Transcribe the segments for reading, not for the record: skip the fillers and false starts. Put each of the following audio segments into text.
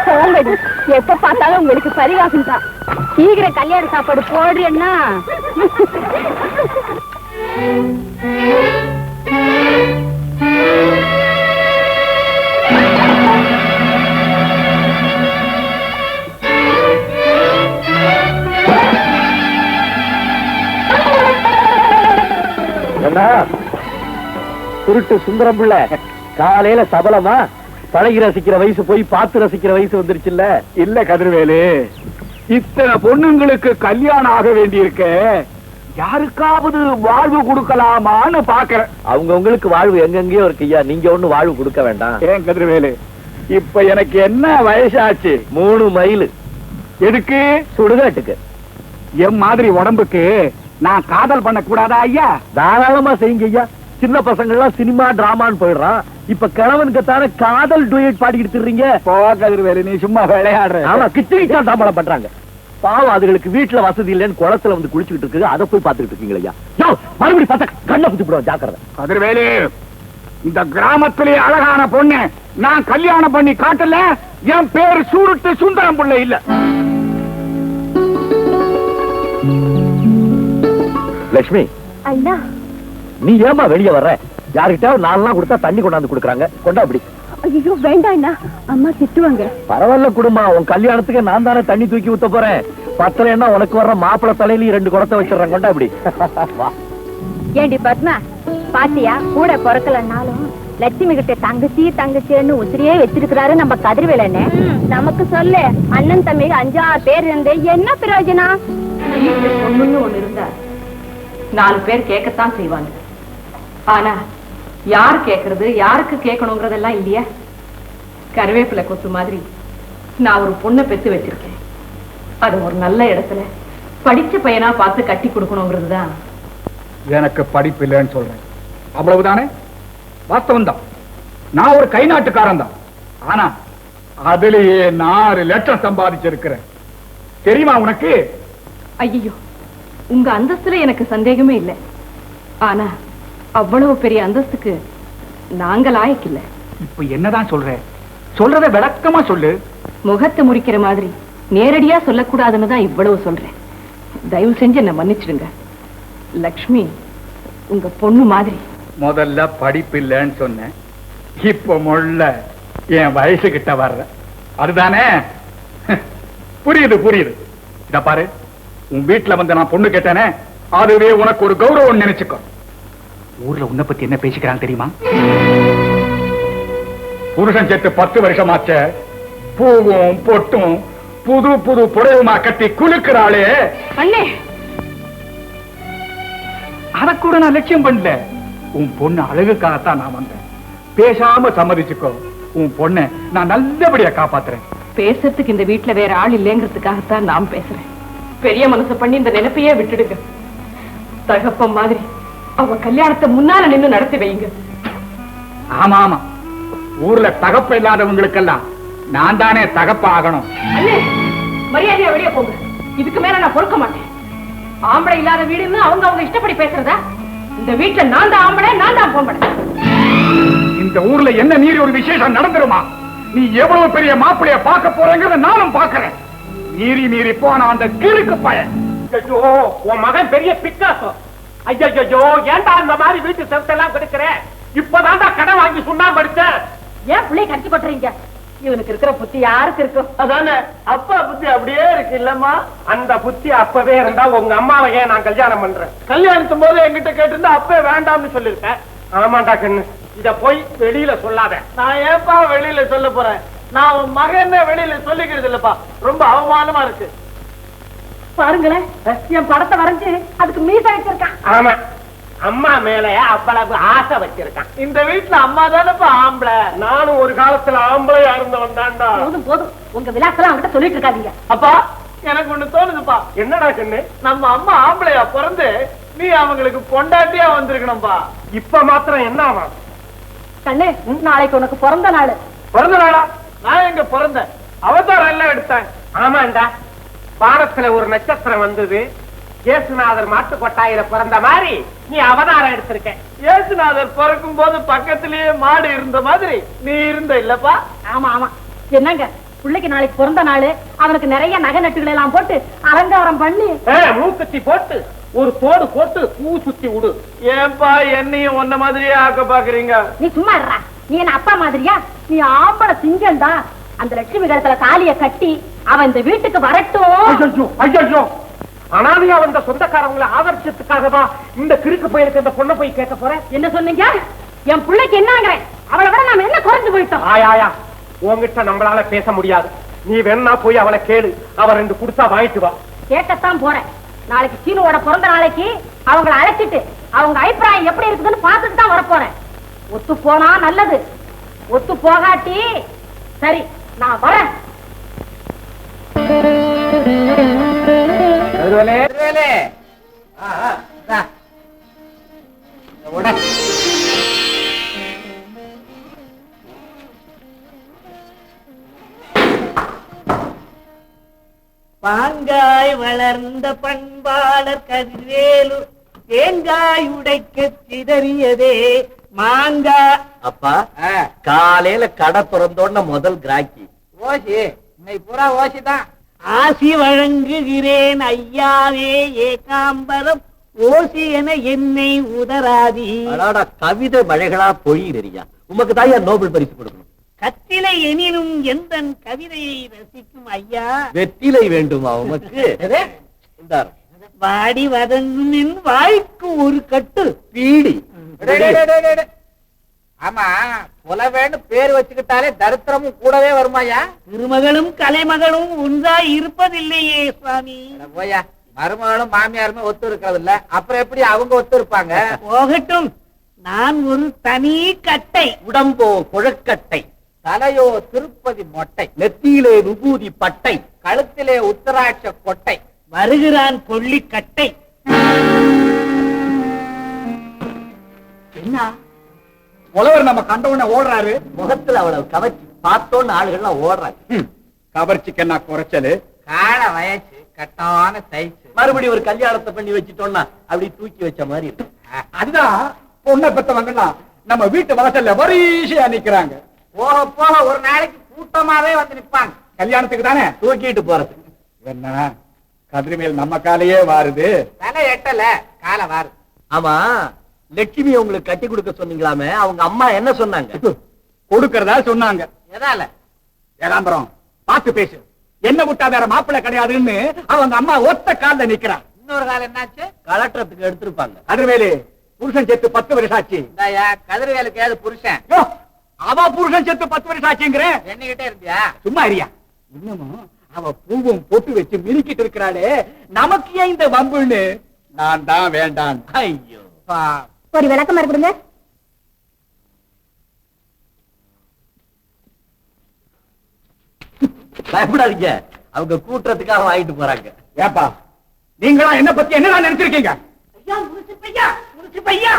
போங்கடி, எப்ப பார்த்தாலும் உங்களுக்கு பரிகாசம் தான். சீக்கிரம் கல்யாண சாப்பாடு போடுறேன்னா சுருட்டு சுந்தரம் பிள்ளை காலையில சபலமா பழகி ரசிக்கிற வயசு போய் பார்த்து ரசிக்கிற வயசு வந்துருச்சுல்ல? இல்ல கதிர்வேலு, இத்தனை பொண்ணுங்களுக்கு கல்யாணம் ஆக வேண்டியிருக்க, யாருக்காவது வாழ்வு கொடுக்கலாமான்னு பாக்குறேன். அவங்க உங்களுக்கு வாழ்வு எங்கெங்கயோ இருக்கு ஐயா, நீங்க ஒண்ணு வாழ்வு கொடுக்க வேண்டாம். ஏன் கதிர்வேலு, இப்ப எனக்கு என்ன வயசாச்சு? 3 மைல். எதுக்கு? சுடுகாட்டுக்கு. என் மாதிரி உடம்புக்கு நான் காதல் பண்ண கூடாதா ஐயா? தாராளமா செய்யுங்க ஐயா. சின்ன பசங்க எல்லாம் சினிமா டிராமான்னு போயிடுறான். இப்ப கிழவனுக்கு தானே காதல் டூயட் பாடிக்கிட்டு இருக்கீங்க. போ கதிர்வேலு, நீ சும்மா விளையாடுற. ஆமா, கிச்சு கிச்சா தாமலம் பண்றாங்க. பாவம், அதுகளுக்கு வீட்டுல வசதி இல்லைன்னு குளத்துல வந்து குளிச்சுக்கிட்டு இருக்கு. அதை போய் பாத்துக்கிட்டு இருக்கீங்களா ஐயா? மறுபடியும் பார்த்தா கண்ணை குத்தி போடுவோம், ஜாக்கிரதை. கதிர்வேலு, இந்த கிராமத்திலே அழகான பொண்ணு நான் கல்யாணம் பண்ணி காட்டல. என் பேரு சூருட்டு சுந்தரம் பிள்ளை இல்ல. லட்சுமி, அண்ணா, நீ ஏமா வெளியே வர்ற? யாருக்கிட்ட 4 நாள் கொடுத்தா தண்ணி கொண்டாந்து கொடுக்குறாங்க, கொண்டா அப்படி. ஐயோ வேண்டாம் அண்ணா, அம்மா திட்டுவாங்க. பரவாயில்ல குடுமா, உன் கல்யாணத்துக்கு நான் தானே தண்ணி தூக்கி ஊத்த போறேன். பத்தலைன்னா உனக்கு வர்ற மாப்பிள தலையில 2 குடத்தை வச்சிடறேன், கொண்டா அப்படி. ஏண்டி பத்மா, பாத்தியா, கூட பிறக்கலன்னாலும் லட்சுமி கிட்ட தங்கச்சி தங்கச்சின்னு உசிரியே வச்சிருக்கிறாரு நம்ம கதிர்வேலன்னு. நமக்கு சொல்லு, அண்ணன் தம்பி 5-6 பேர் இருந்து என்ன பிரயோஜனம்? பொண்ணுன்னு ஒண்ணு இருந்தா 4 பேர் கேட்கத்தான் செய்வாங்க. ஆனா யார் கேட்கறது, யாருக்கு கேட்கணுங்கிறதெல்லாம் இல்லையா? கருவேப்பிலை கொத்து மாதிரி நான் ஒரு பொண்ணை பெத்து வச்சிருக்கேன். அது ஒரு நல்ல இடத்துல படிச்ச பையனா பார்த்து கட்டி கொடுக்கணுங்கிறது தான். எனக்கு படிப்பு இல்லைன்னு சொல்றேன், அவ்வளவுதானே? வாஸ்தவம் தான். நான் ஒரு கை நாட்டுக்காரன் தான். ஆனா அதுலயே 4 லட்சம் சம்பாதிச்சிருக்கிறேன். தெரியுமா உனக்கு? ஐயோ, உங்க அந்தஸ்துல எனக்கு சந்தேகமே இல்லை. ஆனா அவ்வளவு பெரிய அந்தஸ்துக்கு நாங்க லாயக்கில்லை. இப்ப என்னதான் சொல்ற? சொல்றத விளக்கமா சொல்லு. முகத்தை முடிக்கிற மாதிரி நேரடியா சொல்லக்கூடாதுன்னு தான் இவ்வளவு சொல்றேன். தயவு செஞ்சு என்ன மன்னிச்சிடுங்க. லக்ஷ்மி உங்க பொண்ணு மாதிரி. முதல்ல படிப்பு இல்லைன்னு சொன்னேன், இப்ப முள்ள என் வயசு கிட்ட வர்ற, அதுதானே? புரியுது புரியுது. இத பாரு, உன் வீட்டுல வந்து நான் பொண்ணு கேட்டேனே, அதுவே உனக்கு ஒரு கௌரவம் நினைச்சுக்கோ. ஊர்ல உன்னை பத்தி என்ன பேசிக்கிறாங்க தெரியுமா? புருஷன் செத்து 10 வருஷமாச்ச, பூவும் பொட்டும் புது புது புடவுமா கட்டி குலுக்கிறாளே. அண்ணே, அத கூட நான் லட்சியம் பண்ணல. உன் பொண்ணு அழகுக்காகத்தான் நான் வந்தேன். பேசாம சம்மதிச்சுக்கோ, உன் பொண்ணை நான் நல்லபடியா காப்பாத்துறேன். பேசுறதுக்கு இந்த வீட்டுல வேற ஆள் இல்லைங்கிறதுக்காகத்தான் நான் பேசுறேன். பெரிய மனசு பண்ணி இந்த நினைப்பையே விட்டுடுங்க. தகப்பம் மாதிரி அவ கல்யாணத்தை முன்னால நின்னு நடத்தி வைங்க. ஆமா ஆமா, ஊர்ல தகப்ப இல்லாதவங்களுக்கெல்லாம் நான் தானே தகப்ப ஆகணும். அண்ணே, மரியாதையா வெளியே போங்க. இதுக்கு மேல நான் பொறுக்க மாட்டேன். ஆம்பளை இல்லாத வீடுன்னு அவங்க இஷ்டப்படி பேசுறதா? இந்த வீட்டுல நான் தான் ஆம்பளை, நான் தான் பொம்பளை. இந்த ஊர்ல என்ன மீறி ஒரு விசேஷம் நடந்துருமா? நீ எவ்வளவு பெரிய மாப்பிளைய பார்க்க போறேங்கிறத நானும் பார்க்கிறேன். மீறி மீறி போன அந்த கிறுக்கு பையன். ஐயோ, உன் மகன் பெரிய பிக்காசோ. ஐயோ, ஏன்டா இந்த மாதிரி வீட்டு செவத்தெல்லாம் கெடுக்கிற? இப்பதான்டா கடன் வாங்கி சுண்ணாம்பு அடிச்சேன். ஏன் பிள்ளை கட்டி போட்டுறீங்க? இவனுக்கு இருக்கிற புத்தி யாருக்கு இருக்கும்? அதானே, அப்பா புத்தி அப்படியே இருக்கு இல்லம்மா? அந்த புத்தி அப்பவே இருந்தா உங்க அம்மாவை ஏன் நான் கல்யாணம் பண்றேன்? கல்யாணத்தும் போது என்கிட்ட கேட்டிருந்தா அப்பவே வேண்டாம்னு சொல்லிருக்கேன். ஆமாண்டா கண்ணு, இத போய் வெளியில சொல்லாத. நான் ஏன்பா வெளியில சொல்ல போறேன்? நான் உன் மகன் வெளியில சொல்லிக்கிறது இல்லப்பா, ரொம்ப அவமானமா இருக்கு. பாருங்களேன், என் படத்தை வரைஞ்சு அதுக்கு மீசை வச்சிருக்கான். ஆமா, அம்மா மேல அவ்வளவு ஆசை வச்சிருக்கான். இந்த வீட்டுல அம்மா தானப்பா ஆம்பளை. நானும் ஒரு காலத்துல ஆம்பளையா இருந்தவன் தான்டா. போதும் போதும், உங்க விலாசெல்லாம் அவங்கிட்ட சொல்லிட்டு இருக்காதீங்க. அப்பா, எனக்கு ஒண்ணு தோணுதுப்பா. என்னடா கண்ணு? நம்ம அம்மா ஆம்பளையா பிறந்து நீ அவங்களுக்கு பொண்டாட்டியா வந்திருக்கணும்பா. இப்ப மாத்திரம் என்ன ஆமா கண்ணு, நாளைக்கு உனக்கு பிறந்த நாள். பிறந்த நாளா? நான் எங்க பிறந்தேன்? அவதாரம் எல்லாம் எடுத்தேன். ஆமாண்டா, வானத்துல ஒரு நட்சத்திரம் வந்தது, ஏசுநாதர் மாட்டு கொட்டாயில பிறந்த மாதிரி நீ அவதாரம் எடுத்திருக்க. ஏசுநாதர் பிறக்கும் போது பக்கத்திலேயே மாடு இருந்த மாதிரி நீ இருந்த இல்லப்பா? ஆமா ஆமா. என்னங்க பிள்ளைக்கு நாளைக்கு பிறந்த நாள், அவனுக்கு நிறைய நகை நட்டுகளை எல்லாம் போட்டு அலங்காரம் பண்ணி மூக்குத்தி போட்டு ஒரு தோடு போட்டு பூ சுத்தி விடு. ஏன்பா என்னையும் ஒன்ன மாதிரியே ஆக்க பாக்குறீங்க? நீ சும்மா இருடா. நீ என்ன அப்பா மாதிரியா? நீ ஆம்பளை சிங்கம் தான். அந்த லட்சுமி கழுத்துல தாலிய கட்டி அவன் இந்த வீட்டுக்கு வரட்டும். அனாதையா வந்த சொந்தக்காரங்களை ஆதரிச்சதுக்காக தான் இந்த கிறுக்கு பையனுக்கு இந்த பொண்ணை போய் கேட்க போறேன். என்ன சொன்னீங்க? என் பிள்ளைக்கு என்னங்க? அவளை விட நாம என்ன குறைஞ்சு போயிட்டோம்? ஆயா உங்ககிட்ட நம்மளால பேச முடியாது. நீ வேணா போய் அவளை கேளு. அவ 2 குடுத்தா வாங்கிட்டு வா. கேட்கத்தான் போறேன். நாளைக்கு சீனுவோட பிறந்த நாளைக்கு அவங்களை அழைச்சிட்டு அவங்க அபிப்பிராயம் எப்படி இருக்குதுன்னு பார்த்துட்டு தான் வரப்போறேன். ஒத்து போனா நல்லது, ஒத்து போகாட்டி சரி, நான் வரேன். பாங்காய் வளர்ந்த பண்பாளர் கதிர்வேலு தேங்காய் உடைக்க சிதறியதே மாங்கா. அப்பா காலையில கடை திறந்தோட முதல் கிராக்கி ஓசி, இன்னைக்கு பூரா ஓசிதான். ஆசி வழங்குகிறேன் ஐயாவே ஏகாம்பரம், ஓசி என என்னை உதராதி. கவிதை மழைகளா பொழியா. உமக்கு தாயா நோபல் பரிசு கொடுக்கணும். கத்திலை எனினும் எந்த கவிதையை ரசிக்கும் ஐயா. வெற்றிலை வேண்டுமா உமக்கு? வாடி வதங்கின் வாய்க்கு ஒரு கட்டு பீடி. ஆமா, புலவேன்னு பேர் வச்சுக்கிட்டாலே தரித்திரமும் கூடவே வருமாயா? திருமகளும் கலைமகளும் ஒன்றாய் இருப்பதில்லையே சுவாமி. போயா, மருமகளும் மாமியாருமே ஒத்து இருக்கிறது இல்ல, அப்புறம் எப்படி அவங்க ஒத்து இருப்பாங்க? போகட்டும், நான் ஒரு தனி கட்டை. உடம்போ குழக்கட்டை, தலையோ திருப்பதி மொட்டை, நெத்தியிலே விபூதி பட்டை, கழுத்திலே உத்தராட்ச கொட்டை, வருகிறான் கொள்ளி கட்டை. என்ன புலவர் நம்ம கண்டவுடனே ஓடுறாரு. முகத்துல அவ்வளவு கவர்ச்சி பார்த்தோன்னு ஆளுகள்லாம் ஓடுறாங்க. கவர்ச்சிக்கு என்ன குறைச்சலு? கால வயசு கட்டான தைச்சு மறுபடியும் ஒரு கல்யாணத்தை பண்ணி வச்சுட்டோம்னா அப்படி தூக்கி வச்ச மாதிரி இருக்கு. அதுதான் பொண்ணை பெத்தவங்கலாம் நம்ம வீட்டு வாசல்ல வரிசையா நிக்கிறாங்க. போக போக ஒரு நாளைக்கு கூட்டமாவே வந்து நிப்பாங்க. கல்யாணத்துக்கு தானே தூக்கிட்டு போறது. என்ன கதிர்மேல் நம்ம காலையே வாருது. தலை எட்டல கால வாரு. ஆமா, லட்சுமி உங்களுக்கு கட்டி கொடுக்க சொன்னீங்களாமே, அவங்க அம்மா என்ன சொன்னாங்க? கொடுக்கறதா சொன்னாங்க. எதால? ஏகாம்பரம் பார்த்து பேசு. என்ன விட்டா வேற மாப்பிள்ளை கிடையாதுன்னு அவங்க அம்மா ஒத்த கால்ல நிக்கிறான். இன்னொரு காலம் என்னாச்சு? கலெக்டரத்துக்கு எடுத்திருப்பாங்க. கதிர்வேலு புருஷன் செத்து 10 வருஷம் ஆச்சு. கதிர்வேலுக்கு ஏது புருஷன்? அவ புருஷன் செத்து 10 வருஷம் ஆச்சுங்கிறேன். என்னகிட்டே இருந்தியா? சும்மா இருயா. இன்னமும் அவ பூவும் பொட்டு வச்சு மினிக்கிட்டு இருக்கிறாளே, நமக்கு ஏன் இந்த வம்புன்னு நான் தான் வேண்டான். ஐயோ, ஒரு விளக்கமா இருக்குதுங்க. பயப்படாதீங்க, அவங்க கூட்டுறதுக்காக வாங்கிட்டு போறாங்க. ஏப்பா, நீங்களா என்ன பத்தி என்னதான் நினைச்சிருக்கீங்க? ஐயா, முனிசு பையா,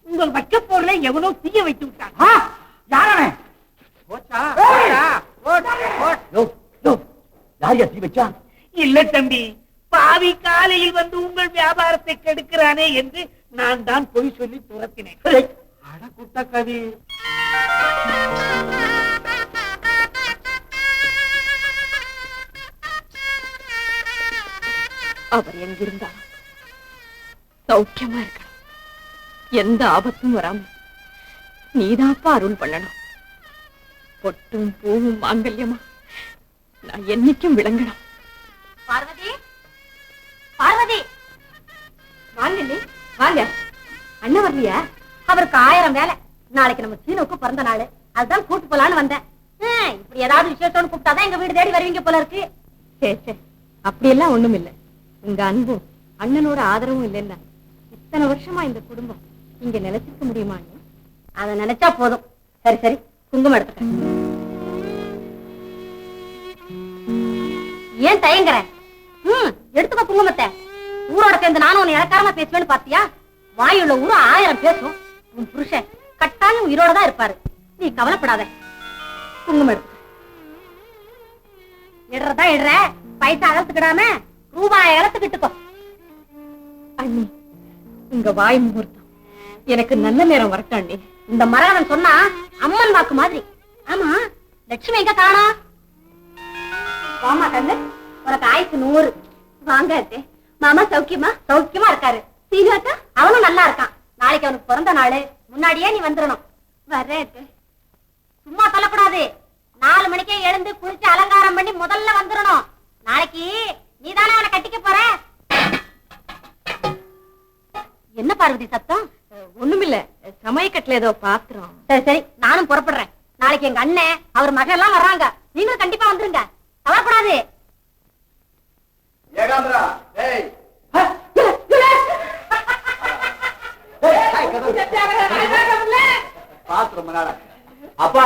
உங்கள் வைக்க போர்ல எவனோ தீய வைத்து விட்டான். யாரே? யாரையா தீ வச்சா? இல்ல தம்பி, பாவி காலையில் வந்து உங்கள் வியாபாரத்தை கெடுக்கிறானே என்று நான் தான் பொய் சொல்லி துரத்தினேன். குட்ட கவி. அவர் எங்கிருந்தா சௌக்கியமா இருக்கணும். எந்த ஆபத்தும் வராம நீதாப்பா அருள் பண்ணணும். பொட்டும் பூவும் மாங்கல்யமா நான் என்னைக்கும் விளங்கணும். பார்வதி, பார்வதி, வாங்க வாங்க. அண்ணன் வரலையா? அவருக்கு 1000 வேலை. நாளைக்கு நம்ம சீனுக்கு பிறந்த நாள், அதுதான் கூட்டு போலான்னு வந்தேன். இப்படி ஏதாவது விசேஷம்னு கூப்பிட்டாதான் எங்க வீடு தேடி வருவீங்க போல இருக்கு. சே, அப்படியெல்லாம் ஒண்ணும் இல்ல. உங்க அன்பும் அண்ணனோட ஆதரவும் இல்லைன்னா இத்தனை வருஷமா இந்த குடும்பம் இங்க நிலைச்சிருக்க முடியுமா? அதை நினைச்சா போதும். சரி சரி, குங்குமம் எடுத்துக்க. ஏன் தயங்குற? எடுத்துக்க குங்குமத்தை. ஊரோட சேர்ந்து நானும் உன்னை இலக்காரமா பேசுவேன்னு பாத்தியா? வாயுள்ள ஊரு 1000 பேசும். உன் புருஷன் கட்டாயம் உயிரோட தான் இருப்பாரு. நீ கவலைப்படாத. குங்குமம் எடுத்து இடுறதா இடுற. பைசா அகலத்துக்கிடாம ரூபாய் இழத்துக்கிட்டுக்கோ. அண்ணி உங்க வாய் முகூர்த்தம் எனக்கு நல்ல நேரம் வரட்டும் அண்ணி. இந்த மரகதன் சொன்னா அம்மன் வாக்கு மாதிரி. ஆமா, லட்சுமி எங்க காணா? வாமா கண்ணு, உனக்கு ஆயுசு 100. வாங்க அத்தே. மாமா சௌக்கியமா? சௌக்கியமா இருக்காரு. சீனிவாத்தா அவனும் நல்லா இருக்கான். நாளைக்கு அவனுக்கு பிறந்த நாள், முன்னாடியே நீ வந்துடணும். வர்றேன் அத்தே. சும்மா சொல்லக்கூடாது. 4 மணிக்கே எழுந்து குளிச்சு அலங்காரம் பண்ணி முதல்ல வந்துடணும். நாளைக்கு நீதானே அவனை கட்டிக்க போற. என்ன பார்வதி சத்தம்? ஒண்ணுமில்ல, சமயக்கட்டுல ஏதோ பாத்திரம். சரி சரி, நானும் புறப்படுறேன். நாளைக்கு எங்க அண்ணன் அவர் மகன் எல்லாம் வர்றாங்க. நீங்களும் கண்டிப்பா வந்துருங்க, கவலைப்படாது. ஏகாம்பரா, டேய் பாத்து ரொம்ப நாளா. அப்பா,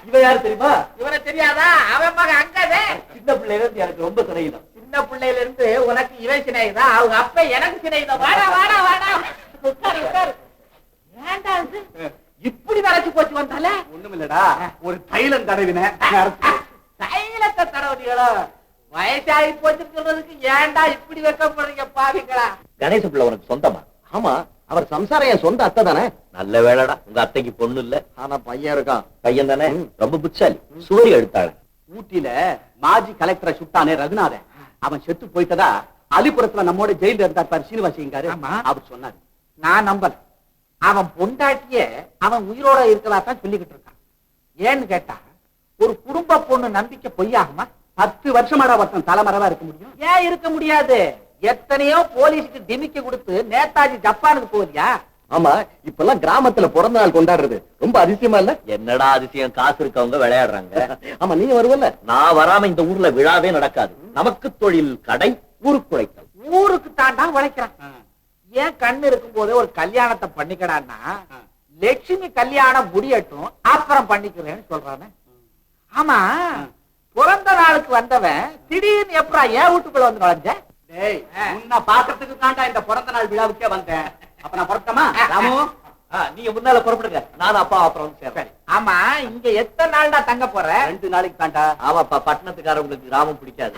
இவ யாரு தெரியுமா? இவனை தெரியாதா? அவன் மகன் அங்கதே. சின்ன பிள்ளைல இருந்து எனக்கு ரொம்ப சிநேகிதம். சின்ன பிள்ளையில இருந்து உனக்கு இவன் சினைதா, அவங்க அப்ப எனக்கு சினைதா. வாடா வாடா வாடா, உட்காரு உட்காரு. ஏண்டா இது இப்படி வரைச்சு போச்சு வந்தால? ஒண்ணுமில்லடா, ஒரு தைலம் தடவின. தைலத்தை தடவுனீங்களோ? வயசாகி போச்சுன்னு சொல்றதுக்கு ஏன்டா இப்படி வைக்கப்படுறீங்க பாவிங்களா? கணேச பிள்ளை உனக்கு சொந்தமா? ஆமா, அவர் சம்சாரம் என் சொந்த அத்தை தானே. நல்ல வேலைடா, உங்க அத்தைக்கு பொண்ணு இல்ல, ஆனா பையன் இருக்கான். பையன் தானே, ரொம்ப புட்சாலி. சூரி எடுத்தாள். ஊட்டியில மாஜி கலெக்டரை சுட்டானே ரகுநாதன், அவன் செத்து போயிட்டதா அலிபுரத்துல நம்மோட ஜெயில இருந்தார் பாரு சீனிவாசிங்காரு. அவர் சொன்னாரு. நான் நம்பல. அவன் பொண்டாட்டிய அவன் உயிரோட இருக்கிறாத்தான் சொல்லிக்கிட்டு இருக்கான். ஏன்னு கேட்டா, ஒரு குடும்ப பொண்ணு நம்பிக்கை பொய்யாகுமா? 10 வருஷமாடா ஒருத்தன் தலைமறைவா இருக்க முடியும். ஏன் இருக்க முடியாது? எத்தனையோ போலீஸுக்கு டிமிக்கி கொடுத்து நேதாஜி ஜப்பானுக்கு போறியா? ஆமா, இப்பெல்லாம் கிராமத்துல பிறந்த நாள் கொண்டாடுறது ரொம்ப அதிசயமா இல்ல? என்னடா அதிசயம், காசு இருக்கவங்க விளையாடுறாங்க. ஆமா, நீங்க வருவல்ல? நான் வராம இந்த ஊர்ல விழாவே நடக்காது. நமக்கு தொழில் கடை, ஊருக்கு உழைத்தல். ஊருக்கு தாண்டா உழைக்கிறான். ஏன் கண்ணு இருக்கும் போதே ஒரு கல்யாணத்தை பண்ணிக்கடான்னா, லட்சுமி கல்யாணம் முடியட்டும் அப்புறம் பண்ணிக்கிறேன்னு சொல்றானே. ஆமா, பிறந்த நாளுக்கு வந்தவன் திடீர்னு எப்படா ஏன் வீட்டுக்குள்ள வந்து நுழைஞ்ச? டேய், உன்னை பாக்கிறதுக்கு தாண்டா இந்த பிறந்த நாள் விழாவுக்கே வந்தேன். அப்ப நான் புறப்பட்டமா? ராமு, நீங்க முன்னால புறப்படுங்க, நானும் அப்பா அப்புறம் வந்து சேர்றேன். ஆமா, இங்க எத்தனை நாள்டா தங்க போற? 2 நாளைக்கு தாண்டா. ஆமாப்பா, பட்டணத்துக்காரங்களுக்கு கிராமம் பிடிக்காது.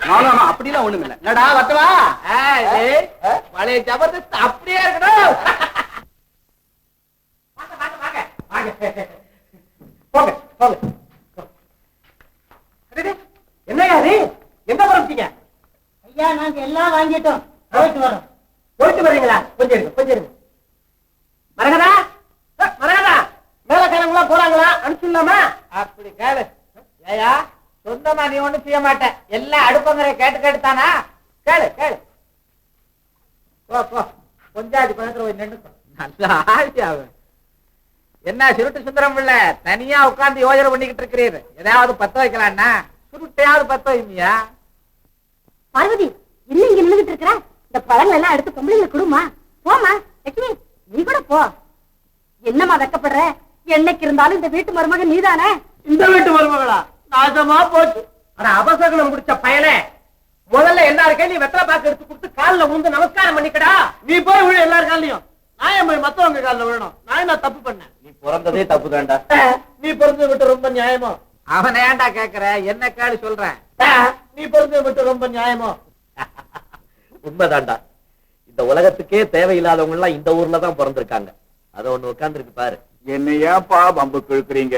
அப்படிலாம் ஒண்ணும் இல்ல. என்னடா வட்டவா? பழைய ஜபர்தஸ்த் அப்படியே இருக்கணும். வாங்க வாங்க வாங்க வாங்க, போங்க போங்க. என்னையா அது? எங்க புறப்பட்டீங்க? ஐயா, நாங்க எல்லாம் வாங்கிட்டோம், போயிட்டு வரோம். போயிட்டு வரீங்களா? கொஞ்சம் இருங்க கொஞ்சம் இருங்க. மரகதா, மரகதா, மேலக்காரங்களா போறாங்களா? அனுப்பிச்சுடலாமா? அப்படி கேளு. ஏயா, சொந்தமா நீ ஒண்ணும் செய்ய மாட்ட, எல்லாம் அடுப்பங்கரை கேட்டு கேட்டுத்தானா? கேளு கேளு. போ போ, கொஞ்சாதி பக்கத்துல போய் நின்னுக்கோ. நல்ல ஆள். என்ன சுருட்டு சுந்தரம் பிள்ளை, தனியா உட்கார்ந்து யோஜனை பண்ணிக்கிட்டு இருக்கிறீரு? ஏதாவது பத்த வைக்கலான்னா சுருட்டையாவது பத்த வைமியா? பார்வதி, என்ன இங்க நின்னுகிட்டு இருக்கிற? இந்த பழங்கள் எல்லாம் எடுத்து பொம்பளைங்களுக்கு கொடுமா. போமா லட்சுமி, நீ கூட போ. என்னமா வெக்கப்படுற? என்னைக்கு இருந்தாலும் இந்த வீட்டு மருமகன் நீதானே. இந்த வீட்டு மருமகளா? நாசமா போச்சு. ஆனா அபசகனம் முடிச்ச பயலே, முதல்ல எல்லாருக்கே நீ வெத்தலை பாக்கு எடுத்து கொடுத்து காலில் விழுந்து நமஸ்காரம் பண்ணிக்கடா. நீ போய் விழு எல்லாரு காலையும். நான் போய் மத்தவங்க காலில் விழணும். நான் என்ன தப்பு பண்ணேன்? நீ பிறந்ததே தப்பு தாண்டா. நீ பிறந்து விட்டு ரொம்ப நியாயமோ? அவனை ஏன்டா கேக்குற? என்ன கேளு சொல்றேன். நீ பிறந்து விட்டு ரொம்ப நியாயமோ? உண்மைதாண்டா. இந்த உலகத்துக்கே தேவையில்லாதவங்க எல்லாம் இந்த ஊர்ல தான் பிறந்திருக்காங்க. அத ஒண்ணு உட்கார்ந்து இருக்கு பாரு. என்ன ஏன்பா பம்பு கிழக்குறீங்க?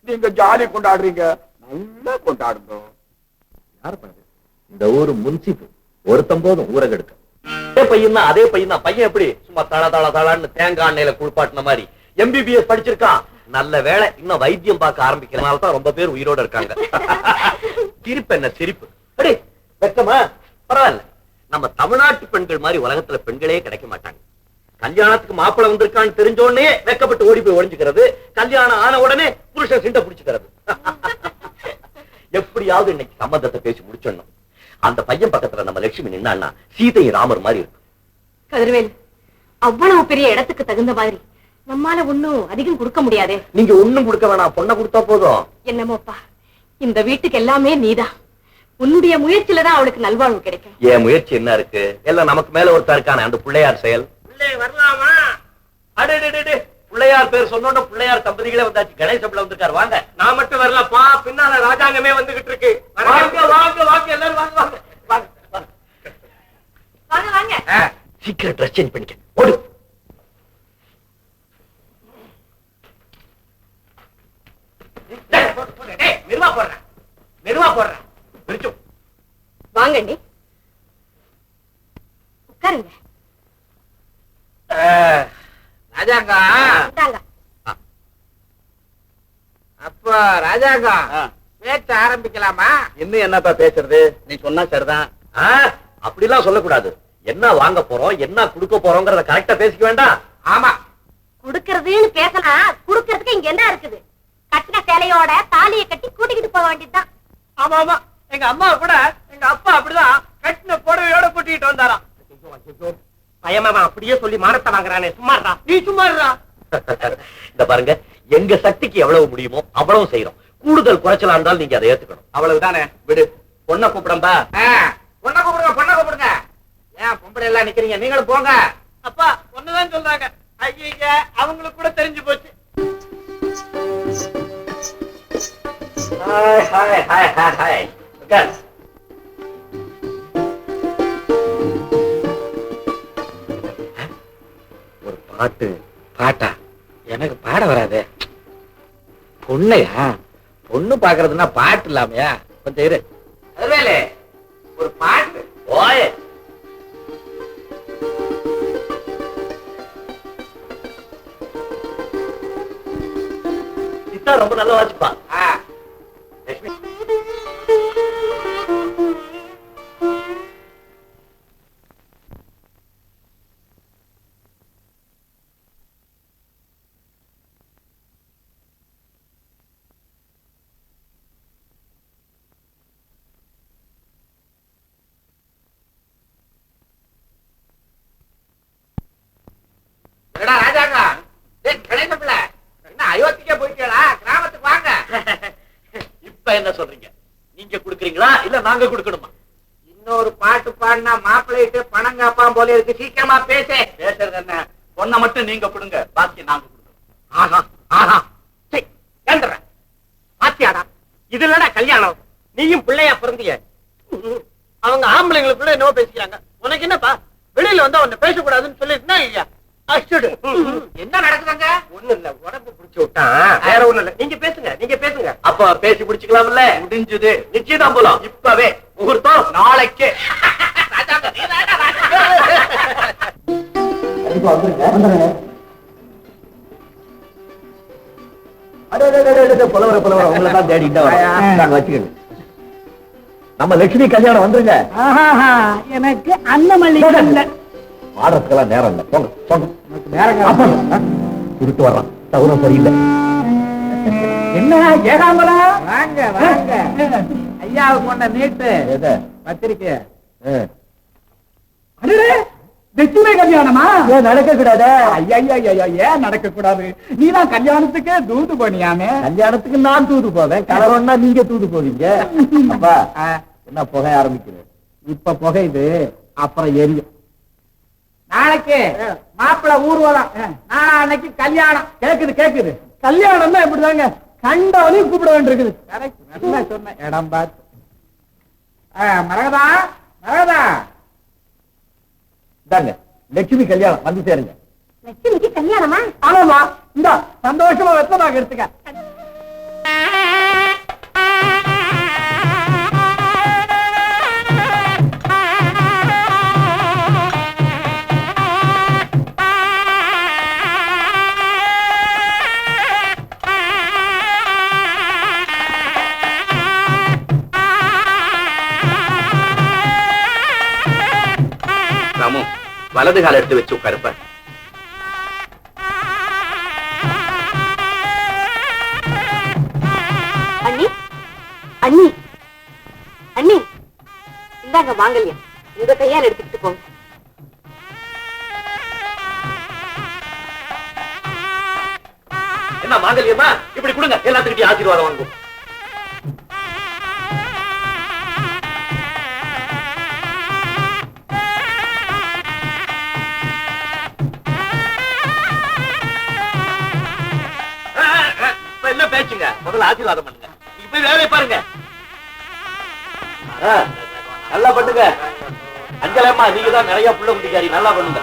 நீங்க ஜாலி கொண்டாடுறீங்க, நல்லா கொண்டாடுங்க. யாரு பண்ணது? இந்த ஊரு முன்சிப்பு. ஒருத்தம் போதும் ஊரை கெடுக்க. அதே பையன் தான், அதே பையன் தான். பையன் எப்படி சும்மா தள தள தளான்னு தேங்காய் எண்ணெயில குளிப்பாட்டின மாதிரி MBBS படிச்சிருக்கான். நல்ல வேலை, இன்னும் வைத்தியம் பார்க்க ஆரம்பிக்கிறதுனால தான் ரொம்ப பேர் உயிரோட இருக்காங்க. சிரிப்பு என்ன சிரிப்பு? அடே வெக்கமா? பரவாயில்ல, நம்ம தமிழ்நாட்டு பெண்கள் மாதிரி உலகத்துல பெண்களே கிடைக்க மாட்டாங்க. கல்யாணத்துக்கு மாப்பிள்ளை வந்திருக்கான்னு தெரிஞ்ச உடனே வெக்கப்பட்டு ஓடி போய் ஒழிஞ்சுக்கிறது, கல்யாணம் ஆன உடனே புருஷன் சிண்ட பிடிச்சுக்கிறது. எப்படியாவது இன்னைக்கு சம்பந்தத்தை பேசி முடிச்சிடணும். அந்த பையன் பக்கத்துல நம்ம லட்சுமி நின்னா சீதை ராமர் மாதிரி இருக்கு. கதிர்வேல், அவ்வளவு பெரிய இடத்துக்கு தகுந்த மாதிரி நம்மால ஒண்ணும் அதிகம் கொடுக்க முடியாதே. நீங்க ஒண்ணும் கொடுக்க வேணாம், பொண்ணை கொடுத்தா போதும். என்னமோப்பா, இந்த வீட்டுக்கு எல்லாமே நீதான். உன்னுடைய முயற்சியில தான் அவளுக்கு நல்வாழ்வு கிடைக்கும். என் முயற்சி என்ன இருக்கு? எல்லாம் நமக்கு மேல ஒருத்தர் இருக்கானே, அந்த பிள்ளையார் செயல். பிள்ளை வரலாமா? அடே, பிள்ளையார் பேர் சொன்னோட பிள்ளையார் தம்பதிகளே வந்தாச்சு. கணேச பிள்ளை வந்திருக்காரு. வாங்க. நான் மட்டும் வரலப்பா, பின்னால ராஜாங்கமே வந்துகிட்டு இருக்கு. வாங்க வாங்க வாங்க, எல்லாரும் வாங்க வாங்க வாங்க. வாங்க வாங்க. சீக்கிரம் ட்ரெஸ் சேஞ்ச் பண்ணிக்க. இந்தாங்க. அப்போ ராஜாக்கா பேச்ச ஆரம்பிக்கலாமா? இன்னும் என்னப்பா பேசுறது, நீ சொன்னா சரிதான். அப்படிலாம் சொல்லக்கூடாது. என்ன வாங்க போறோம், என்ன குடுக்க போறோம்ங்கறத கரெக்டா பேசிக்க வேண்டாம். ஆமா, குடுக்கறதுன்னு பேசலாம். குடுக்கறதுக்கு இங்க என்ன இருக்குது? கட்டின சேலையோட தாலியை கட்டி கூட்டிக்கிட்டு போக வேண்டியதுதான். ஆமா ஆமா, எங்க அம்மா கூட எங்க அப்பா அப்படிதான் கட்டின புடவையோட கூட்டிட்டு வந்தாராம். பயமாமா அப்படியே சொல்லி மானத்தை வாங்குறானே. சும்மாறா நீ, சும்மாறா. இந்த பாருங்க, எங்க சக்திக்கு எவ்வளவு முடியுமோ அவ்வளவு செய்யறோம். கூடுதல் குறைச்சலா இருந்தாலும் நீங்க அதை ஏத்துக்கணும். அவ்வளவுதானே. விடு, பொண்ணை கூப்பிடம்பா. பொண்ணை கூப்பிடுங்க, பொண்ணை கூப்பிடுங்க. ஏன் பொம்பளை எல்லாம் நிக்கிறீங்க? நீங்களும் போங்க. அப்பா ஒண்ணுதான் சொல்றாங்க. ஐயா அவங்களுக்கு கூட தெரிஞ்சு போச்சு. Hi hi hi hi hi. உட்கார். ஒரு பாட்டு. பாட்டா? எனக்கு பாட வராதே. பொண்ணையா? பொண்ணு பாக்குறதுன்னா பாட்டு இல்லாமையா? கொஞ்சம் இரு. அதுவேலே ஒரு பாட்டு. ஓய், சித்தா ரொம்ப நல்லா வாசிப்பா. லட்சுமி, ராஜாக்கா, கணேச பிள்ளை என்ன அயோத்திக்கே போயிட்டா? கிராமத்துக்கு வாங்க. இப்ப என்ன சொல்றீங்க? நீங்க குடுக்குறீங்களா இல்ல நாங்க குடுக்கணுமா? இன்னொரு பாட்டு பாடினா மாப்பிள்ளைட்டு பணம் காப்பான் போல இருக்கு. சீக்கிரமா பேசு. பேசுறது என்ன? பொண்ணை மட்டும் நீங்க கொடுங்க, பாக்கி நாங்க கொடுக்கணும். ஆஹா ஆஹா. ஏந்துறேன் பாத்தியாடா, இது இல்லடா கல்யாணம். நீயும் பிள்ளையா பிறந்திய. அவங்க ஆம்பளைங்களுக்குள்ள என்னவோ பேசிக்கிறாங்க. உனக்கு என்னப்பா? வெளியில வந்தா உன்னை பேசக்கூடாதுன்னு சொல்லிருந்தா இல்லையா? என்ன நடக்குதுங்க? ஒண்ணு இல்ல, உடம்பு புடிச்சு விட்டான். வேற ஒண்ணு இல்ல. நீங்க பேசுங்க, நீங்க பேசுங்க. அப்ப பேசி முடிச்சுக்கலாம்ல? முடிஞ்சது. நிச்சயம் போலாம். இப்பவே முகூர்த்தம் நாளைக்கே. ராஜாக்கா, நீ தானே ராஜா. புலவர உங்களதான் தேடிட்டா வச்சுக்கோங்க. நம்ம லட்சுமி கல்யாணம் வந்துருங்க. எனக்கு அன்னமல்லி ஆடுறதுக்கெல்லாம் நேரம் இல்ல. போங்க போங்க. இருட்டு வர்றான், தகுரம் சரியில்லை. என்ன ஏகாம்பரா? வாங்க வாங்க. ஐயாவுக்கு கொண்ட நீட்டு பத்திரிக்கை. லட்சுமி கல்யாணமா? ஏன் நடக்க கூடாதா? ஐயா ஏன் நடக்க கூடாது? நீதான் கல்யாணத்துக்கே தூது போனியாமே. கல்யாணத்துக்கு நான் தூது போவேன், கலவரம்னா நீங்க தூது போவீங்க. அப்பா என்ன புகை ஆரம்பிக்குது? இப்ப புகையுது, அப்புறம் எரியும். நாளைக்கு மாப்பிள்ளை ஊர்வலம், நாளைக்கு கல்யாணம். கேக்குது. கல்யாணம் தான் இப்படிதாங்க, கண்டவனையும் கூப்பிட வேண்டியிருக்குது. நல்லா சொன்ன இடம் பார்த்து. மரகதா மரகதா, இதாங்க லட்சுமி கல்யாணம், வந்து சேருங்க. லட்சுமிக்கு கல்யாணமா? ஆமாமா, இந்த சந்தோஷமா வெத்தமாக எடுத்துக்க. ராமு, வலது கால எடுத்து வச்சு உட்காருப்ப. அண்ணி அண்ணி அண்ணி, இந்தாங்க வாங்கலையா, உங்க கையால் எடுத்துக்கிட்டு போங்க. என்ன மாங்கல்யமா? இப்படி கொடுங்க, எல்லாத்துக்கிட்டையும் ஆசீர்வாதம் வாங்கும். என்ன பேச்சுங்க? முதல்ல ஆசீர்வாதம் பண்ணுங்க. நீங்க போய் வேலையை பாருங்க. நல்லா பண்ணுங்க. அஞ்சலம்மா, நீங்க தான் நிறைய புள்ள குட்டிக்காரி, நல்லா பண்ணுங்க.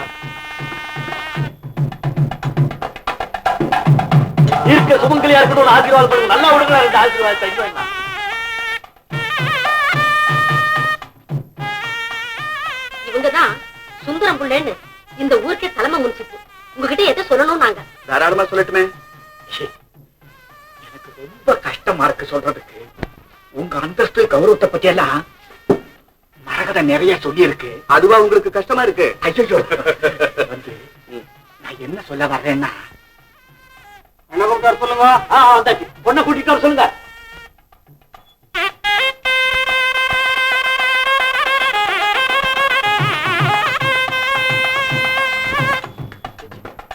இருக்க சுமங்கலியா இருக்கணும், ஆசீர்வாதம் பண்ணுங்க. நல்லா விடுங்க, ரெண்டு ஆசீர்வாதத்தை. இவங்கதான் சுந்தரம் புள்ளேன்னு இந்த ஊருக்கே தலைமை முடிச்சிட்டு உங்ககிட்ட எதை சொல்லணும் நாங்க தாராளமா சொல்லட்டுமே. எனக்கு ரொம்ப கஷ்டமா இருக்கு சொல்றதுக்கு. உங்க அந்தஸ்து கௌரவத்தை பத்தி எல்லாம் மரகத நிறைய சொல்லி இருக்கு. அதுவா உங்களுக்கு கஷ்டமா இருக்கு? ஐயோ வந்து நான் என்ன சொல்ல வர்றேன்னா, என்ன கூப்பிட்டாரு சொல்லுங்க. பொண்ணை கூட்டிட்டு வர சொல்லுங்க.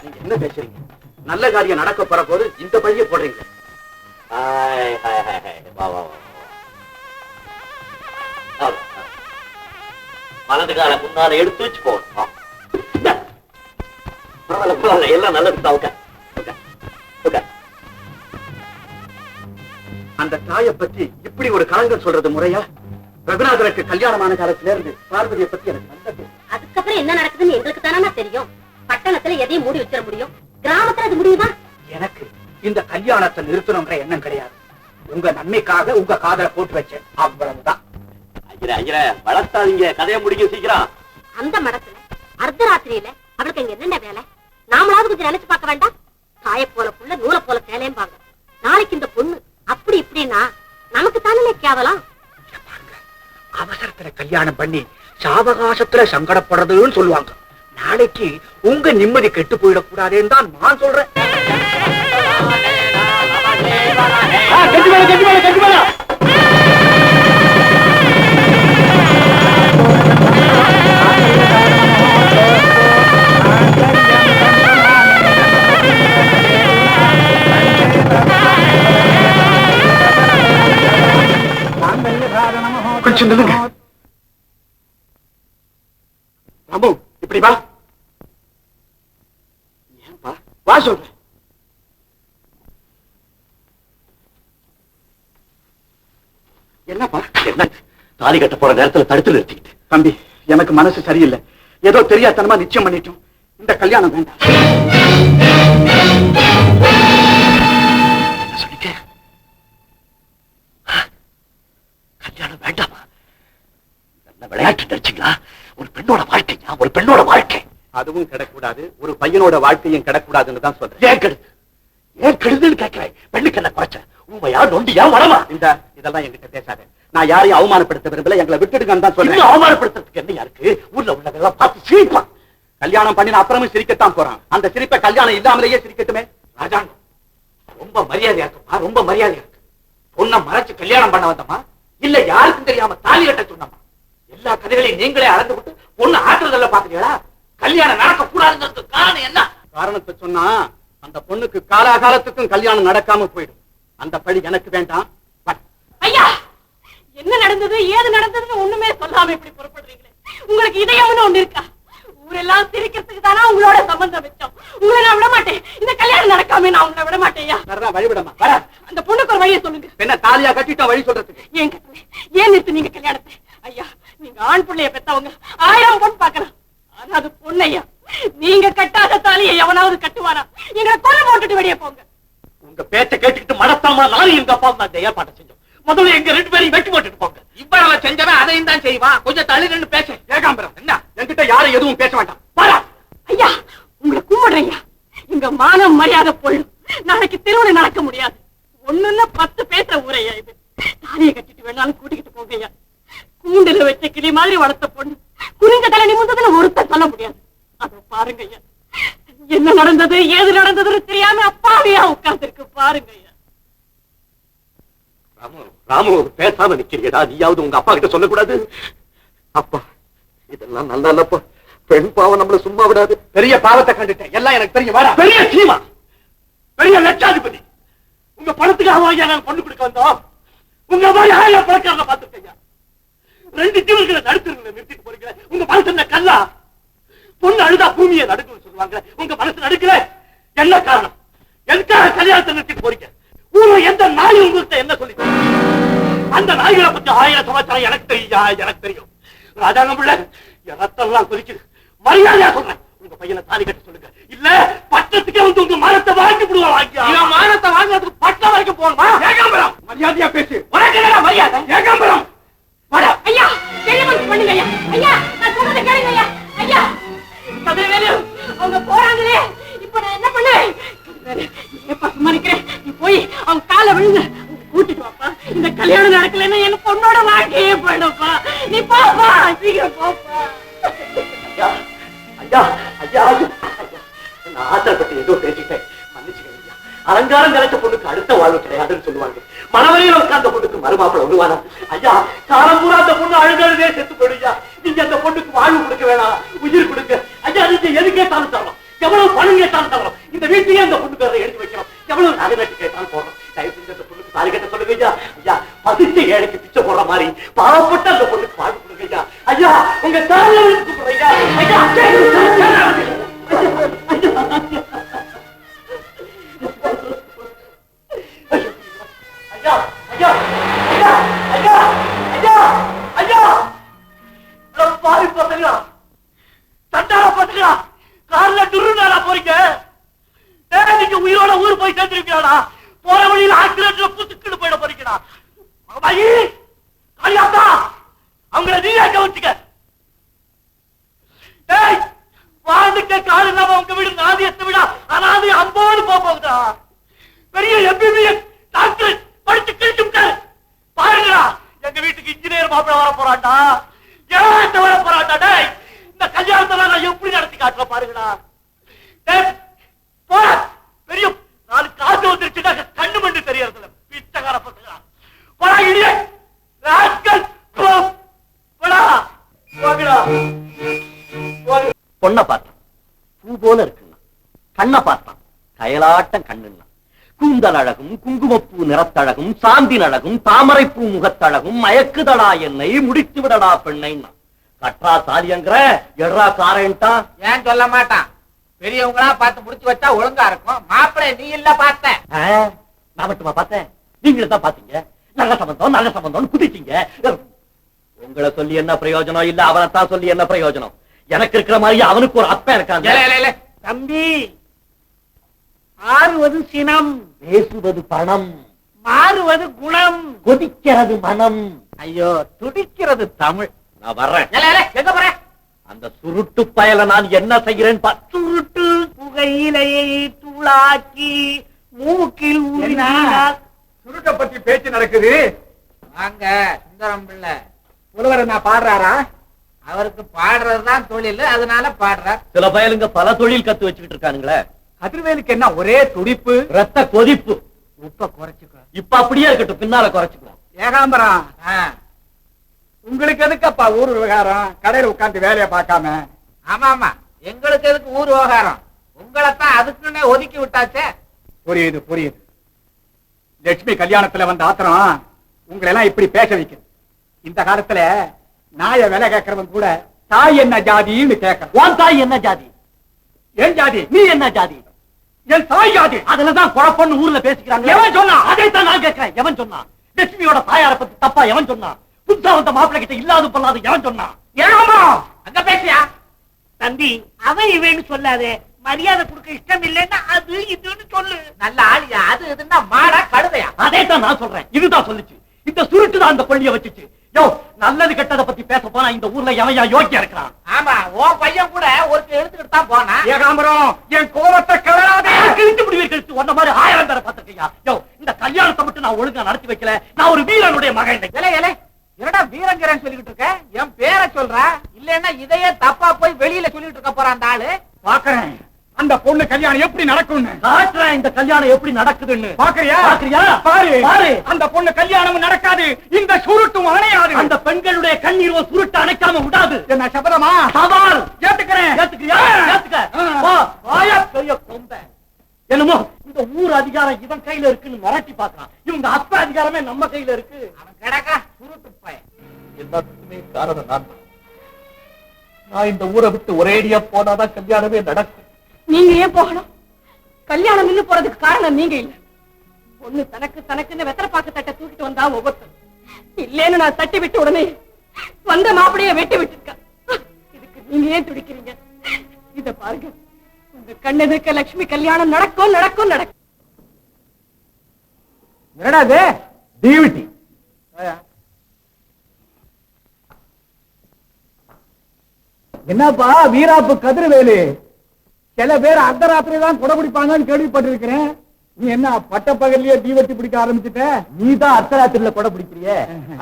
நீங்க என்ன பேசுறீங்க? நல்ல காரியம் நடக்க போற போது இந்த பழிய போடுறீங்க. வலது கால முன்னால எடுத்து வச்சு போகணும். எல்லாம் நல்லது. அந்த தாயை பத்தி இப்படி ஒரு கலங்கள் சொல்றது முறையா? ரகுநாதனுக்கு கல்யாணமான காலத்துல இருந்து பார்வதியை பத்தி எனக்கு நல்லது. அதுக்கப்புறம் என்ன நடக்குதுன்னு எங்களுக்கு தானே தெரியும். பட்டணத்துல எதையும் மூடி வச்சிட முடியும், கிராமத்துல அது முடியுமா? எனக்கு இந்த கல்யாணத்தை நிறுத்தணுங்கிற எண்ணம் கிடையாது. உங்க நன்மைக்காக உங்க காதலை போட்டு வச்சேன், அவ்வளவுதான். ஐயரே வளர்த்தாதீங்க, கதையை முடிக்க சீக்கிரம். அந்த மடத்துல அர்த்தராத்திரியில அவளுக்கு இங்க என்னென்ன வேலை? நாமளாவது கொஞ்சம் நினைச்சு பார்க்க வேண்டாம்? தாயை போல புள்ள நூலை போல சேலையம்பாங்க. நாளைக்கு இந்த பொண்ணு அப்படி இப்படின்னா நமக்கு தானே கேவலம். அவசரத்துல கல்யாணம் பண்ணி சாவகாசத்துல சங்கடப்படுறதுன்னு சொல்லுவாங்க. நாளைக்கு உங்க நிம்மதி கெட்டு போயிடக்கூடாதுன்னு தான் நான் சொல்றேன். கொஞ்சம் நில்லுங்க. ராமு, இப்படி வா. ஏன்பா வா சொல்றேன். என்னப்பா? என்ன தாலி கட்ட போற நேரத்துல தடுத்து நிறுத்திக்கிட்டு? தம்பி, எனக்கு மனசு சரியில்லை. ஏதோ தெரியாதனமா நிச்சயம் பண்ணிட்டோம். இந்த கல்யாணம் வேண்டாம். என்ன சொல்லிக்க? கல்யாணம் வேண்டாமா? என்ன விளையாட்டு நடிச்சீங்களா? ஒரு பெண்ணோட வாழ்க்கையா? ஒரு பெண்ணோட வாழ்க்கை அதுவும் கிடக்கூடாது, ஒரு பையனோட வாழ்க்கையும் கிடக்கூடாதுன்னு தான் சொல்றேன். ஏன் கெடுது? ஏன் கெடுதுன்னு கேட்கிறேன். பெண்ணுக்கு என்ன குறைச்ச? உண்மையா நொண்டியா வளமா? இதெல்லாம் என்கிட்ட பேசாத. நான் யாரையும் அவமானப்படுத்த விரும்பல, எங்களை விட்டுடுங்கன்னு தான் சொல்றேன். இன்னும் அவமானப்படுத்துறதுக்கு என்ன இருக்கு? ஊர்ல உள்ளவங்க பார்த்து சிரிப்பான். கல்யாணம் பண்ணின அப்புறமும் சிரிக்கத்தான் போறான். அந்த சிரிப்பை கல்யாணம் இல்லாமலேயே சிரிக்கட்டுமே. ராஜாங்க, ரொம்ப மரியாதையா இருக்குமா? ரொம்ப மரியாதையா இருக்கு. பொண்ணை மறைச்சு கல்யாணம் பண்ண வந்தமா, இல்ல யாருக்கும் தெரியாம தாலி கட்ட சொன்னமா? எல்லா கதைகளையும் நீங்களே அளந்து விட்டு பொண்ணு ஆற்றுதல்ல பாக்குறீங்களா? கல்யாணம் நடக்க கூடாதுங்கிறதுக்கு காரணம் என்ன? காரணத்தை சொன்னா அந்த பொண்ணுக்கு காலாகாலத்துக்கும் கல்யாணம் நடக்காம போயிடும். அந்த பழி எனக்கு வேண்டாம். ஐயா, என்ன நடந்தது ஏது நடந்ததுன்னு ஒண்ணுமே சொல்லாம இப்படி புறப்படுறீங்களே. உங்களுக்கு இதயம்னு ஒண்ணு இருக்கா? ஊரெல்லாம் சிரிக்கிறதுக்கு தானா உங்களோட சம்பந்தம் வச்சோம். உங்களை நான் விட மாட்டேன். இந்த கல்யாணம் நடக்காம நான் உங்களை விட மாட்டேயா. வழிவிடமா வர. அந்த பொண்ணுக்கு ஒரு வழியை சொல்லுங்க. என்ன தாலியா கட்டிட்டோம் வழி சொல்றதுக்கு? ஏன் கட்டல? ஏன் நிறுத்து நீங்க கல்யாணத்தை? ஐயா, நீங்க ஆண் பிள்ளைய பெத்தவங்க 1000 பொண்ணு பாக்கலாம். ஆனா அது பொண்ணையா. நீங்க கட்டாத தாலியை எவனாவது கட்டுவானா? எங்களை கொலை போட்டுட்டு வெளியே போங்க. உங்க பேச்ச கேட்டுக்கிட்டு மடத்தாம நானும் எங்க அப்பா அந்த ஏற்பாட்டை செஞ்சோம். முதல்ல எங்க 2 பேரையும் வெட்டி போட்டுட்டு போங்க. இவ்வளவு செஞ்சவன் அதையும் தான் செய்வான். கொஞ்சம் தள்ளி நின்னு பேச. ஏகாம்பரம், என்ன என்கிட்ட யாரும் எதுவும் பேச வேண்டாம். ஐயா, உங்களை கும்பிடுறேன். எங்க மானம் மரியாதை போயிடும். நாளைக்கு திருமணம் நடக்க முடியாது. ஒண்ணுன்னா 10 பேசுற ஊரையா இது. தாலியை கட்டிட்டு வேணாலும் கூட்டிக்கிட்டு போங்க ஐயா. கூண்டுல வச்ச கிளி மாதிரி வளர்த்த பொண்ணு குனிஞ்ச தலை நிமிந்ததுல ஒருத்தர் சொல்ல முடியாது. அதை பாருங்க ஐயா. என்ன நடந்தது ஏது நடந்ததுன்னு தெரியாம அப்பாவியா உட்கார்ந்து இருக்கு பாருங்க ஐயா. ராமு பேசாம நிக்கிறீடா. நீயாவது உங்க அப்பா கிட்ட சொல்லக்கூடாது? அப்பா, இதெல்லாம் நல்லா இல்லப்பா. பெண் பாவம் நம்மள சும்மா விடாது. பெரிய பாவத்தை கண்டுட்டேன். எல்லாம் எனக்கு தெரியும். வாடா. பெரிய சீமா, பெரிய லட்சாதிபதி. உங்க பணத்துக்காக வாங்கி நாங்க பொண்ணு கொடுக்க வந்தோம். உங்க மாதிரி 1000 பணக்காரங்க பார்த்துருக்கீங்க. 2 தீவுகளை நடுத்துறீங்க, நிறுத்திட்டு போறீங்க. உங்க மனசு என்ன கல்லா? பொண்ணு அழுதா பூமியை நடுக்குன்னு சொல்லுவாங்க. உங்க மனசு நடுக்கல. என்ன காரணம்? எதுக்காக கல்யாணத்தை நிறுத்திட்டு போறீங்க? ஊர்ல எந்த நாய் உங்கள்கிட்ட என்ன சொல்லி? அந்த நாய்களை பத்தி 1000 சமாச்சாரம் எனக்கு தெரியா? எனக்கு தெரியும். ராஜாங்கம் பிள்ளை, என் ரத்தம்லாம் கொதிக்குது. மரியாதையா சொல்றேன், உங்க பையனை தாலி கட்ட சொல்லுங்க. இல்ல பட்டத்துக்கே வந்து உங்க மானத்தை வாங்கி விடுவாங்க. மானத்தை வாங்குறதுக்கு பட்டம் வரைக்கும் போகணுமா? ஏகாம்பரம், மரியாதையா பேசு. உனக்கு என்ன மரியாதை? ஏகாம்பரம், வாடா. ஐயா, தெரியாமல் பண்ணுங்க ஐயா. ஐயா, நான் சொல்றதை கேளுங்க ஐயா. ஐயா, கதிரவேலு, அவங்க போறாங்களே. இப்ப நான் என்ன பண்ணுவேன்? கல்யாணம் நடக்கலன்னா என் பொண்ணோட வாழ்க்கையே போயிடும்ப்பா. நீ போப்பா, சீக்கிரம் போப்பா. ஐயா ஐயா ஐயா நான் ஆத்திரப்பட்டு ஏதோ பேசிட்டேன், மன்னிச்சுக்கங்க. அலங்காரம் கலைச்ச பொண்ணுக்கு அடுத்த வாழ்வு கிடையாதுன்னு சொல்லுவாங்க. மனவரையில் உட்கார்ந்த பொண்ணுக்கு மறுமாப்பிள வருவானா? ஐயா காலம் பூரா அந்த பொண்ணு அழுதே செத்து போயிடுயா. நீங்க அந்த பொண்ணுக்கு வாழ்வு கொடுக்க வேணாம், உயிர் கொடுங்க. ஐயா நீங்க எது கேட்டாலும் தரோம், எவ்வளவு பணம் கேட்டாலும் தரோம். இந்த வீட்லயே அந்த பொண்ணு பேரை எடுத்து வைக்கிறோம், எவ்வளவு நகை நட்டு கேட்டாலும் போடுறோம். தயவு செஞ்சு அந்த பொண்ணுக்கு தாலி கட்ட சொல்லுங்க ஐயா. ஐயா பதிச்சு ஏழைக்கு பிச்சை போடுற மாதிரி பாவப்பட்ட அந்த பொண்ணுக்கு வாழ்வு கொடுங்க ஐயா. ஐயா உங்க தாலியை ஐயா. ஐயா ஐயா ஐயா ஐயா ஐயா ஐயா பாவி பசங்களா, சண்டார பசங்களா, கார்ல துருநாடா போறீங்க. நீங்க உயிரோட ஊர் போய் சேர்ந்துருக்கீங்களா? போற வழியில் ஆக்சிடென்ட்ல புத்துக்கிட்டு போயிட போறீங்களா? காளியாத்தா அவங்கள நீங்க கவனிச்சுக்க. வாழ்ந்துக்க கால் இல்லாம உங்க வீடு நாதியத்தை விட அனாதி அம்போடு போகுதா? பெரிய எம்பிபிஎஸ் டாக்டர் படிச்சு கிழிச்சு பாருங்களா, எங்க வீட்டுக்கு இன்ஜினியர் மாப்பிள வர போறாண்டா, ஏத்த வர போறாண்டா. டேய் இந்த கல்யாணத்தை நான் எப்படி நடத்தி காட்டுற பாருங்களா. போற பெரிய நாலு காசு வந்துருச்சுன்னா கண்ணு மண்ணு தெரியறதுல பிச்சைக்கார பசங்களா. போடா இடியே ராஸ்கல், போடா போங்கடா. பொண்ணை பார்த்தான் பூ போல இருக்குன்னா, கண்ணை பார்த்தான் கயலாட்டம் கண்ணுன்னா, கூந்தல் அழகும் குங்குமப்பூ நிறத்தழகும் சாந்தின் அழகும் தாமரைப்பூ முகத்தழகும் மயக்குதடா என்னை முடித்து விடடா பெண்ணை. கற்றா தாலியங்கிற எட்ரா காரன்ட்டா ஏன் சொல்ல மாட்டான்? பெரியவங்களா பார்த்து முடிச்சு வச்சா ஒழுங்கா இருக்கும். மாப்பிள்ளை நீ இல்ல பார்த்த? நான் மட்டுமா பார்த்தேன்? நீங்களும் தான் பாத்தீங்க. நல்ல சம்பந்தம் குதிச்சீங்க. உங்களை சொல்லி என்ன பிரயோஜனம்? இல்ல அவனைத்தான் சொல்லி என்ன பிரயோஜனம்? எனக்கு இருக்கிற மாதிரி அவனுக்கு ஒரு அப்ப இருக்காங்க. தம்பி, ஆறுவது சினம், பேசுவது பணம், மாறுவது குணம், கொதிக்கிறது மனம். ஐயோ துடிக்கிறது தமிழ். நான் வர்றேன். எங்க போற? அந்த சுருட்டு பயல நான் என்ன செய்கிறேன்? சுருட்டு புகையிலையை தூளாக்கி மூக்கில் ஊறினார். சுருட்டை பத்தி பேச்சு நடக்குது. வாங்க சுந்தரம் பிள்ளை. புலவர் நான் பாடுறாரா? அவருக்கு பாடுறதுதான் தொழில், அதனால பாடுறார். சில பயலுங்க பல தொழில் கத்து வச்சுக்கிட்டு இருக்கானுங்களே. கதிர்வேலுக்கு என்ன ஒரே துடிப்பு, ரத்த கொதிப்பு. உப்ப குறைச்சுக்க. இப்ப அப்படியே இருக்கட்டும், பின்னால குறைச்சுக்கலாம். ஏகாம்பரம், உங்களுக்கு எதுக்கப்பா ஊர் விவகாரம்? கடையில உட்கார்ந்து வேலையை பார்க்காம. ஆமா ஆமா, எங்களுக்கு எதுக்கு ஊர் விவகாரம்? உங்களைத்தான் அதுக்குன்னே ஒதுக்கி விட்டாச்சே. புரியுது புரியுது. லட்சுமி கல்யாணத்துல வந்த ஆத்திரம் உங்களை எல்லாம் இப்படி பேச வைக்குது. இந்த காலத்துல நாய வேலை கேட்கறவன் கூட தாய் என்ன ஜாதின்னு கேட்க. உன் தாய் என்ன ஜாதி? என் ஜாதி. நீ என்ன ஜாதி? என் தாய் ஜாதி. அதுலதான் குழப்பம்னு ஊர்ல பேசிக்கிறாங்க. எவன் சொன்னா? அதைத்தான் நான் கேட்கிறேன். எவன் சொன்னா? லட்சுமியோட தாயார பத்தி தப்பா எவன் சொன்னா? புதுசா வந்த மாப்பிள்ளை கிட்ட இல்லாது பண்ணாது எவன் சொன்னா? ஏகாம்பரம் அங்க பேசியா? தம்பி, அவன் இவன்னு சொல்லாதே. மரியாதை கொடுக்க இஷ்டம் இல்லைன்னா அது இதுன்னு சொல்லு. நல்ல ஆளியா? அது இதுன்னா மாடா கழுதையா? அதைத்தான் நான் சொல்றேன். இதுதான் சொல்லுச்சு. இந்த சுருட்டு தான் அந்த கொள்ளிய வச்சுச்சு. யோ, நல்லது கெட்டதை பத்தி பேச போனா இந்த ஊர்ல எவையா யோக்கியா இருக்கிறான்? ஆமா, உன் பையன் கூட ஒருத்தர் எடுத்துக்கிட்டு தான் போனா. ஏகாம்பரம், என் கோபத்தை கிளறாதே. கிழிச்சு முடிவு கழிச்சு ஒன்ன மாதிரி 1000 பேரை பார்த்திருக்கையா? யோ, இந்த கல்யாணத்தை மட்டும் நான் ஒழுங்கா நடத்தி வைக்கல. நான் ஒரு வீரனுடைய மகன். என்னடா வீரங்கிறேன்னு சொல்லிட்டு இருக்க? என் பேரை சொல்ற, இல்லன்னா இதையே தப்பா போய் வெளியில சொல்லிட்டு இருக்க போறான் அந்த ஆளு. பாக்குறேன் அந்த பொண்ணு கல்யாணம் எப்படி நடக்கும்னு. காட்டுறேன் இந்த கல்யாணம் எப்படி நடக்குதுன்னு. பாக்குறியா? பாக்குறியா? பாரு பாரு. அந்த பொண்ணு கல்யாணம் நடக்காது. இந்த சுருட்டும் அணையாது. அந்த பெண்களுடைய கண்ணீர் சுருட்டு அணைக்காம விடாது. என்ன சபதமா? சவால் ஏத்துக்கிறேன். ஏத்துக்கிறியா? ஏத்துக்க. வா, வாயா பெரிய கொம்பை. என்னமோ இந்த ஊர் அதிகாரம் இவன் கையில இருக்குன்னு மிரட்டி பாக்குறான். இவங்க அப்ப அதிகாரமே நம்ம கையில இருக்கு. அவன் கிடக்கா சுருட்டு பையன். எல்லாத்துக்குமே காரணம் நான் இந்த ஊரை விட்டு ஒரேடியா போனாதான் கல்யாணமே நடக்கும். நீங்க ஏன் போகணும்? கல்யாணம் நின்னு போறதுக்கு காரணம் நீங்க இல்ல. ஒண்ணு தனக்குன்னு வெத்தலை பாக்கு தட்டை தூக்கிட்டு வந்தா ஒவ்வொருத்தர் இல்லேன்னு நான் தட்டி விட்டு உடனே வந்த மாப்பிளைய வெட்டி விட்டுருக்க. இதுக்கு நீங்க ஏன் துடிக்கிறீங்க? இத பாருங்க, உங்க கண்ணெதுக்க லட்சுமி கல்யாணம் நடக்கும் நடக்கும் நடக்கும். என்னடா டிவிட்டி? என்னப்பா வீராப்பு கதிர்வேலு, சில பேர் அர்த்தராத்திரி தான் குடை பிடிப்பாங்கன்னு கேள்விப்பட்டிருக்கிறேன். நீ என்ன பட்ட பகல்லையே தீவட்டி பிடிக்க ஆரம்பிச்சுட்ட? நீ தான் அர்த்தராத்திரில கொடை பிடிக்கிறிய,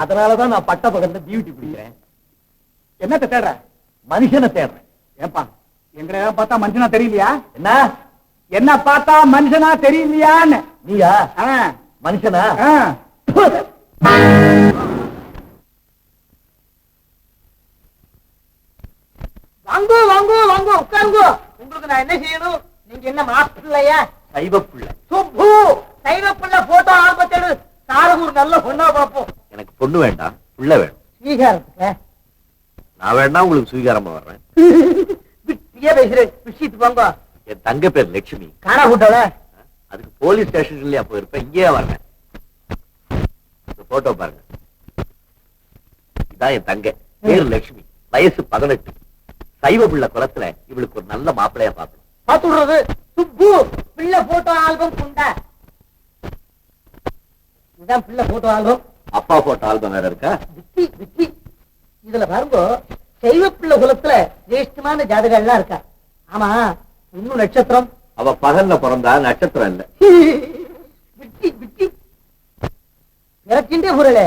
அதனாலதான் நான் பட்ட பகல்ல தீவட்டி பிடிக்கிறேன். என்னத்தை தேடுற? மனுஷனை தேடுறேன். ஏப்பா எங்களை பார்த்தா மனுஷனா தெரியலையா? என்ன என்ன பார்த்தா மனுஷனா தெரியலையான்னு? நீயா ஆ, மனுஷனா? ஆ. வாங்கோ வாங்கோ வாங்கோ உட்காருங்கோ. உங்களுக்கு நான் என்ன செய்யணும்? நீங்க என்ன மாப்பிள்ளையா? சைவ புள்ள. சுப்பு சைவ புள்ள போட்டோ ஆல்பத்தோடு சாருக்கு ஒரு நல்ல பொண்ணா பார்ப்போம். எனக்கு பொண்ணு வேண்டாம், புள்ள வேணும். ஸ்வீகாரத்துக்கு நான் வேணா உங்களுக்கு சுவீகாரமா வர்றேன். விட்டியே பேசுறேன். விஷயத்துக்கு வாங்க. என் தங்க பேர் லட்சுமி. காணா கூட்டல அதுக்கு போலீஸ் ஸ்டேஷன் இல்லையா போயிருப்பேன், இங்கேயே வர்றேன். போட்டோ பாருங்க, இதான் என் தங்க பேர் லட்சுமி, வயசு 18. சைவ புள்ள குலத்துல இவளுக்கு ஒரு நல்ல மாப்பிள்ளையா பார்க்கணும். பார்த்து விடுறது. சுப்பு பிள்ளை போட்டோ ஆல்பம் கொண்டா. இதுதான் பிள்ளை போட்டோ ஆல்பம். அப்பா போட்டோ ஆல்பம் வேற இருக்கா? விட்டி விட்டி இதுல பாருங்க, சைவ பிள்ளை குலத்துல ஜேஷ்டமான ஜாதகம் எல்லாம் இருக்கா. ஆமா, இன்னும் நட்சத்திரம். அவ பகல்ல பிறந்தா, நட்சத்திரம் இல்ல. விட்டி விட்டி இறக்கின்றே பொருளே,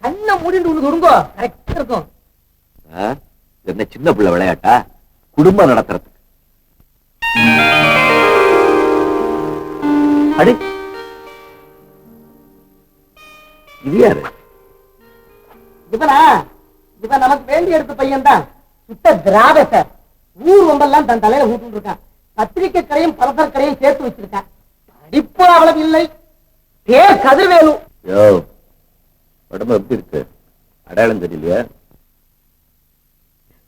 கண்ணை மூடிட்டு உனக்கு விடுங்கோ, கரெக்டா இருக்கும். என்ன சின்ன பிள்ளை விளையாட்டா? குடும்பம் நடத்துறது. அடி இது யாரு? இவனா? இவன் நமக்கு வேண்டி எடுத்த பையன் தான். சுத்த திராவிட. ஊர் ரொம்பெல்லாம் தன் தலையில ஊட்டு இருக்கான். பத்திரிகை கடையும் பலசர கடையும் சேர்த்து வச்சிருக்கான். படிப்பு அவ்வளவு இல்லை. பேர் கதிர்வேலு. யோ, உடம்பு எப்படி இருக்கு? அடையாளம் தெரியலையா?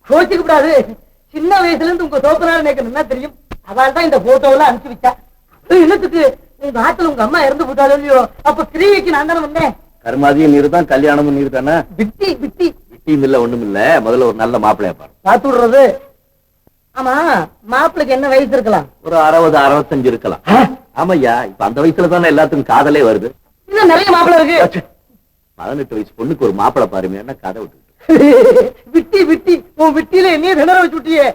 கோச்சிக்க கூடாது. சின்ன வயசுல இருந்து உங்க தோப்பனார் எனக்கு என்ன தெரியும். அவள் தான் இந்த போட்டோவெல்லாம் அனுப்பிச்சு வச்சா. இன்னத்துக்கு உங்க ஆத்துல உங்க அம்மா இறந்து போட்டாலும் இல்லையோ, அப்ப கிரீவிக்கு நான் தானே வந்தேன். கருமாதியும் நீர் தான், கல்யாணமும் நீர் தானே. விட்டி விட்டி விட்டியும் இல்ல, ஒண்ணும் இல்ல. முதல்ல ஒரு நல்ல மாப்பிள்ளையா பாரு. பார்த்து விடுறது. ஆமா, மாப்பிளைக்கு என்ன வயசு இருக்கலாம்? ஒரு 60, 65 இருக்கலாம். ஆமையா, இப்ப அந்த வயசுல தானே எல்லாத்துக்கும் காதலே வருது. இன்னும் நிறைய மாப்பிளை இருக்கு. 18 வயசு பொண்ணுக்கு ஒரு மாப்பிள்ளை பாருமே, கதை விட்டு. விட்டி விட்டி உன் விட்டியில நீ திணற வச்சு விட்டியே.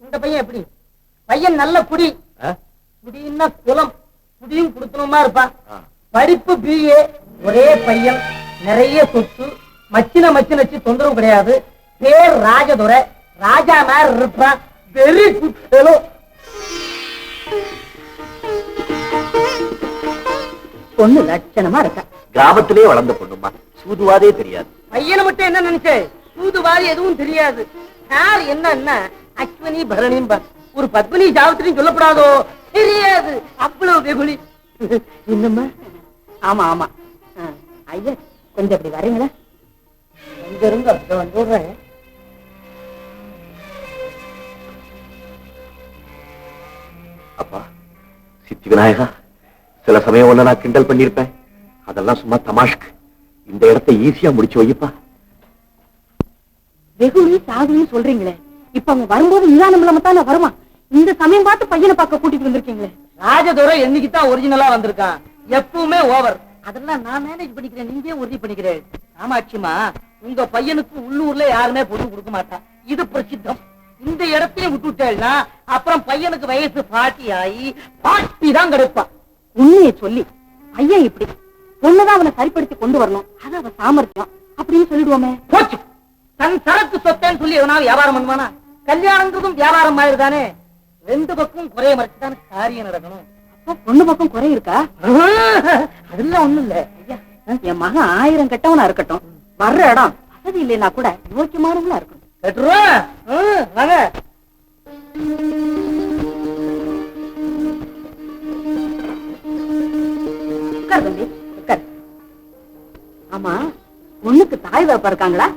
இந்த பையன் எப்படி? பையன் நல்ல குடி. குடின்னா குலம். குடியும் குடுத்தணுமா இருப்பான். படிப்பு BA. ஒரே பையன், நிறைய சொத்து, மச்சின மச்சினச்சு தொந்தரவு கிடையாது. பேர் ராஜதுரை. ராஜா மாதிரி இருப்பான். Very good fellow. பொண்ணு லட்சணமா இருக்கா. கிராமத்திலே வளர்ந்த பொண்ணுமா, சூதுவாதே தெரியாது. பையனை மட்டும் என்ன நினைச்சே? சூதுவாரி எதுவும் தெரியாது. யார் என்ன அஸ்வினி பரணியும் ஒரு பத்மினி ஜாவத்திலையும் சொல்லப்படாதோ? தெரியாது. அவ்வளவு வெகுளி. என்னம்மா? ஆமா ஆமா. ஐயா கொஞ்சம் அப்படி வரீங்களா? எங்க இருந்து அப்படி வந்துடுறேன். அப்பா, சித்தி விநாயகா, சில சமயம் ஒண்ணு நான் கிண்டல் பண்ணிருப்பேன். அதெல்லாம் சும்மா தமாஷ்க்கு. இந்த இடத்தை ஈஸியா முடிச்சு வைப்பா. வெகுளி சாகுன்னு சொல்றீங்களே, இப்ப அவங்க வரும்போது நிதானம் இல்லாம தானே வருமா? இந்த சமயம் பார்த்து பையனை பார்க்க கூட்டிட்டு வந்திருக்கீங்களே. ராஜதுரை என்னைக்குதான் ஒரிஜினலா வந்திருக்கான். எப்பவுமே ஓவர். அதெல்லாம் நான் மேனேஜ் பண்ணிக்கிறேன். நீங்க உறுதி பண்ணிக்கிறேன். காமாட்சிமா, உங்க பையனுக்கு உள்ளூர்ல யாருமே பொண்ணு கொடுக்க மாட்டான். இது பிரசித்தம். இந்த இடத்தையும் விட்டுட்டேன்னா அப்புறம் பையனுக்கு வயசு 40 ஆகி 40 தான் கிடைப்பான். உண்மையை சொல்லி பையன் இப்படி பொண்ணுதான் அவனை சரிப்படுத்தி கொண்டு வரணும், அது அவ சாமர்த்தியம் அப்படின்னு சொல்லிடுவோமே. போச்சு. தன் சரக்கு சொத்தேன்னு சொல்லி எவனாவது வியாபாரம் பண்ணுவானா? கல்யாணங்கிறதும் வியாபாரம் மாதிரி தானே. 2 பக்கம் குறைய மறைச்சுதான் காரியம் நடக்கணும். அப்போ பொண்ணு பக்கம் குறை இருக்கா? அதெல்லாம் ஒண்ணும் இல்ல. ஐயா, என் மகன் 1000 கெட்டவனா இருக்கட்டும், வர்ற இடம் வசதி இல்லைன்னா கூட யோக்கியமானவங்களா இருக்கணும். கட்டுருவேன். வாங்க. உட்கார் தம்பி, உட்கார். ஆமா, பொண்ணுக்கு தாய் தகப்பா இருக்காங்களா?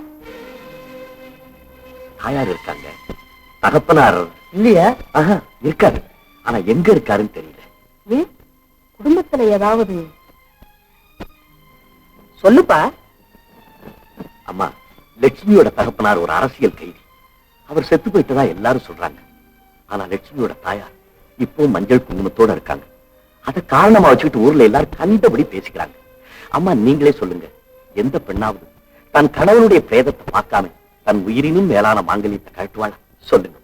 தாயார் இருக்காங்க, தகப்பனார் இல்லையா? இருக்காரு. ஆனா எங்க இருக்காருன்னு தெரியல. ஏன் குடும்பத்துல ஏதாவது சொல்லுப்பா. அம்மா, லட்சுமியோட தகப்பனார் ஒரு அரசியல் கைதி. அவர் செத்து போயிட்டதா எல்லாரும் சொல்றாங்க. ஆனா லட்சுமியோட தாயார் இப்போ மஞ்சள் குங்குமத்தோட இருக்காங்க. அத காரணமா வச்சுக்கிட்டு ஊர்ல எல்லாரும் கண்டபடி பேசிக்கிறாங்க. அம்மா, நீங்களே சொல்லுங்க, எந்த பெண்ணாவது தன் கணவனுடைய பிரேதத்தை பார்க்காம தன் உயிரினும் மேலான மாங்கல்யத்தை கழட்டுவாள்? சொல்லுங்க.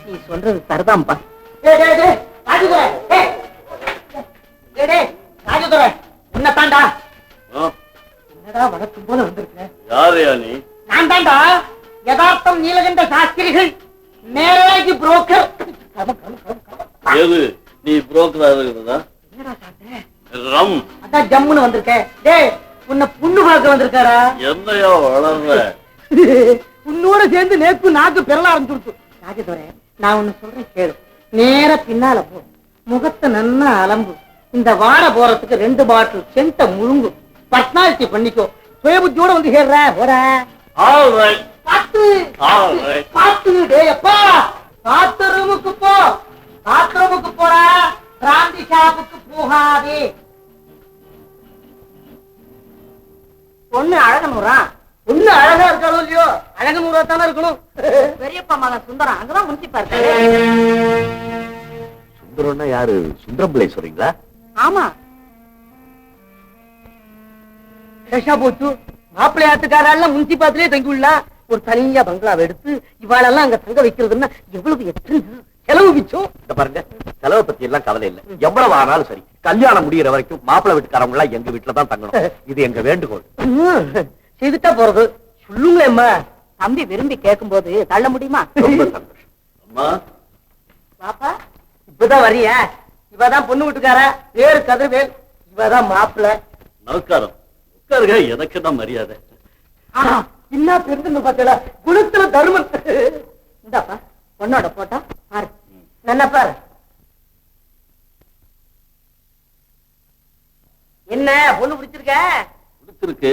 நீ சொல்றது சரிதான்ப்பா. உன்னதாண்டா என்னடா வழக்கம் போல வந்திருக்க? யாரையா நீ? நான் தாண்டா யதார்த்தம் நீலகண்ட சாஸ்திரிகள், மேரேஜ் புரோக்கர். எது நீ புரோக்கரா இருக்கிறதா? என்னடா சாப்பிட்ட? ரம். அதான் ஜம்முன்னு வந்திருக்கேன். டேய், உன்னை புண்ணு பார்க்க வந்திருக்காரா? என்னையா வளர்ற? உன்னோட சேர்ந்து நேத்து நாக்கு பெறல ஆரம்பிச்சுடுச்சு. ராஜதுரை, நான் ஒண்ணு சொல்றேன் கேளு. நேர பின்னால போ, முகத்தை நன்னா அலம்பு. இந்த வாட போறதுக்கு 2 பாட்டில் சென்ட முழுங்கு. பர்சனாலிட்டி பண்ணிக்கோ. சுயபுத்தியோட வந்து கேடுற போற. பாத்து பாத்து. டேய் அப்பா, பாத்ரூமுக்கு போ. பாத்ரூமுக்கு போடா, பிராந்தி ஷாப்புக்கு போகாதே. பொண்ணு அழகனூரா? பொண்ணு அழகா இருக்காளோ இல்லையோ, அழகனூரா தானே இருக்கணும். பெரியப்பா மகன் சுந்தரம் அங்கதான் முன்சிப்பா இருக்காரு. சுந்தரம்னா யாரு? சுந்தரம் பிள்ளை சொல்றீங்களா? ஆமா. பேஷா போச்சு. மாப்பிள்ளை ஆத்துக்காரெல்லாம் முன்சிபாத்திலே தங்கி உள்ள ஒரு தனியா பங்களாவை எடுத்து இவாளெல்லாம் அங்க தங்க வைக்கிறதுன்னா எவ்வளவு எத்தனை செலவு மிச்சம். இந்த பாருங்க, செலவை பத்தி எல்லாம் கவலை இல்ல. எவ்வளவு ஆனாலும் சரி, கல்யாணம் முடிகிற வரைக்கும் மாப்பிள்ளை வீட்டுக்காரங்க எல்லாம் எங்க வீட்டுல தான் தங்கணும். இது எங்க வேண்டுகோள். செய்துட்டா போறது. சொல்லுங்களேம்மா. தம்பி விரும்பி கேட்கும் போது தள்ள முடியுமா? ரொம்ப சந்தோஷம். அம்மா, பாப்பா இப்பதான் வரிய. இவதான் பொண்ணு வீட்டுக்கார, பேரு கதிர்வேல். இவதான் மாப்பிள்ள. நமஸ்காரம். உட்காருங்க, எனக்கு தான் மரியாதை. என்ன பெருந்து பார்த்தல குணத்துல தர்மன். இந்தாப்பா பொண்ணோட போட்டா பாரு. நல்லா பாரு. என்ன பொண்ணு பிடிச்சிருக்க? பிடிச்சிருக்கு.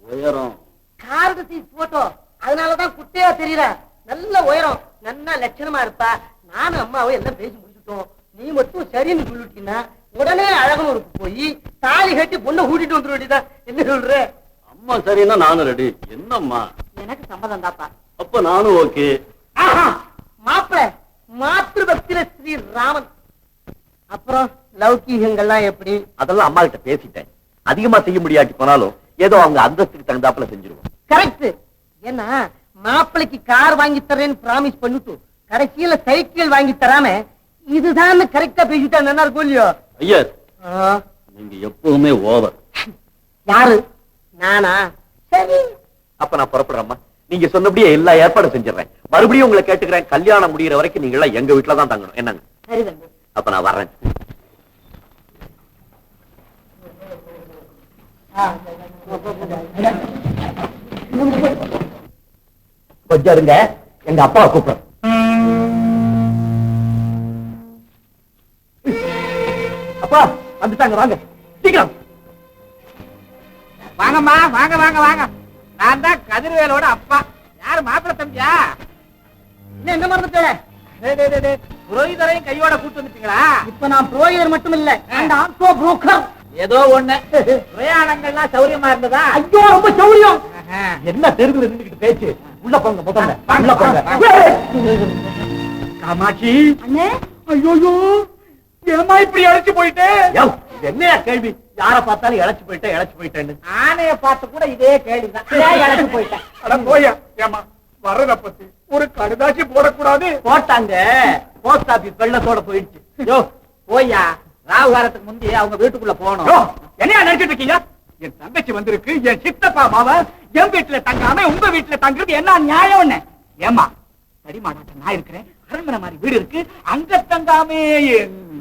உயரம் கார்டு சீட் போட்டோ, அதனாலதான் குட்டையா தெரியல. நல்ல உயரம், நல்ல லட்சணமா இருப்பா. நானும் அம்மாவும் எல்லாம் பேசி முடிச்சுட்டோம். நீ மட்டும் சரின்னு சொல்லிட்டீங்கன்னா உடனே அழகனூருக்கு போய் தாலி கட்டி பொண்ணை கூட்டிட்டு வந்துட வேண்டியதான். என்ன சொல்ற? அம்மா சரின்னா நானும் ரெடி. என்னம்மா? எனக்கு சம்மதம் தாப்பா. அப்ப நானும் ஓகே. மாப்பிள்ள மாத்திரு பக்தில ஸ்ரீ ராமன். அப்புறம் லௌகீகங்கள்லாம் எப்படி? அதெல்லாம் அம்மா கிட்ட பேசிட்டேன். அதிகமா செய்ய முடியாட்டி போனாலும் ஏதோ அவங்க அந்தஸ்துக்கு தகுந்தாப்புல செஞ்சிருவோம். கரெக்ட். ஏன்னா மாப்பிளைக்கு கார் வாங்கி தரேன்னு பிராமிஸ் பண்ணிட்டு கடைசியில சைக்கிள் வாங்கி தராம இதுதான் கரெக்டா பேசிட்டா நல்லா இருக்கும் இல்லையோ? ஐயா, நீங்க எப்பவுமே ஓவர். யாரு? நானா? சரி, அப்ப நான் புறப்படுறேம்மா. நீங்க சொன்னபடியே எல்லா ஏற்பாடும் செஞ்சிடறேன். மறுபடியும் உங்களை கேட்டுக்கிறேன், கல்யாணம் முடிகிற வரைக்கும் நீங்க எல்லாம் எங்க வீட்டுல தான் தங்கணும். என்னங்க? சரி தம்பி. அப்ப நான் வர்றேன். கொஞ்சம் இருங்க, எங்க அப்பாவை கூப்பிடுறேன். அப்பா வந்துட்டாங்க, வாங்க சீக்கிரம் வாங்கம்மா. வாங்க வாங்க வாங்க. நான் தான் கதிர்வேலோட அப்பா. யாரு மாப்பிள்ள தம்பியா? என்ன மறந்துட்டே? புரோகிதரையும் கையோட கூட்டு வந்துட்டீங்களா? இப்ப நான் புரோகிதர் மட்டும் இல்ல, அந்த ஆட்டோ புரோக்கர். ஏதோ ஒண்ணு. பிரயாணங்கள்லாம் சௌரியமா இருந்ததா? ஐயோ ரொம்ப சௌரியம். என்ன தெருவில் நின்றுகிட்டு பேச்சு? உள்ள போங்க, முதல்ல உள்ள போங்க. காமாட்சி, அண்ணே, ஐயோ ஏமா இப்படி அழைச்சு போயிட்டேன்? என்னையா கேள்வி? யார பார்த்தாலும் இழைச்சு போயிட்டேன்னு. ஆனைய பார்த்து கூட இதே கேள்விதான். இழந்து போயிட்டேன். அட போயா. ஏமா வர்றத பத்தி ஒரு கடுதாசி போடக்கூடாது? போட்டாங்க. போஸ்ட் ஆபீஸ் வெள்ளத்தோட போயிடுச்சு. யோ போயா, ராகுகாரத்துக்கு முந்தி அவங்க வீட்டுக்குள்ள போனோம். என்னையா நினைச்சிட்டு இருக்கீங்க? என் தங்கச்சி வந்திருக்கு, என் சித்தப்பா மாவ என் வீட்டுல தங்காம உங்க வீட்டுல தங்குறது என்ன நியாயம்? ஏமா தடிமாடாட்ட நான் இருக்கிறேன், அரண்மனை மாதிரி வீடு இருக்கு, அங்க தங்காமே.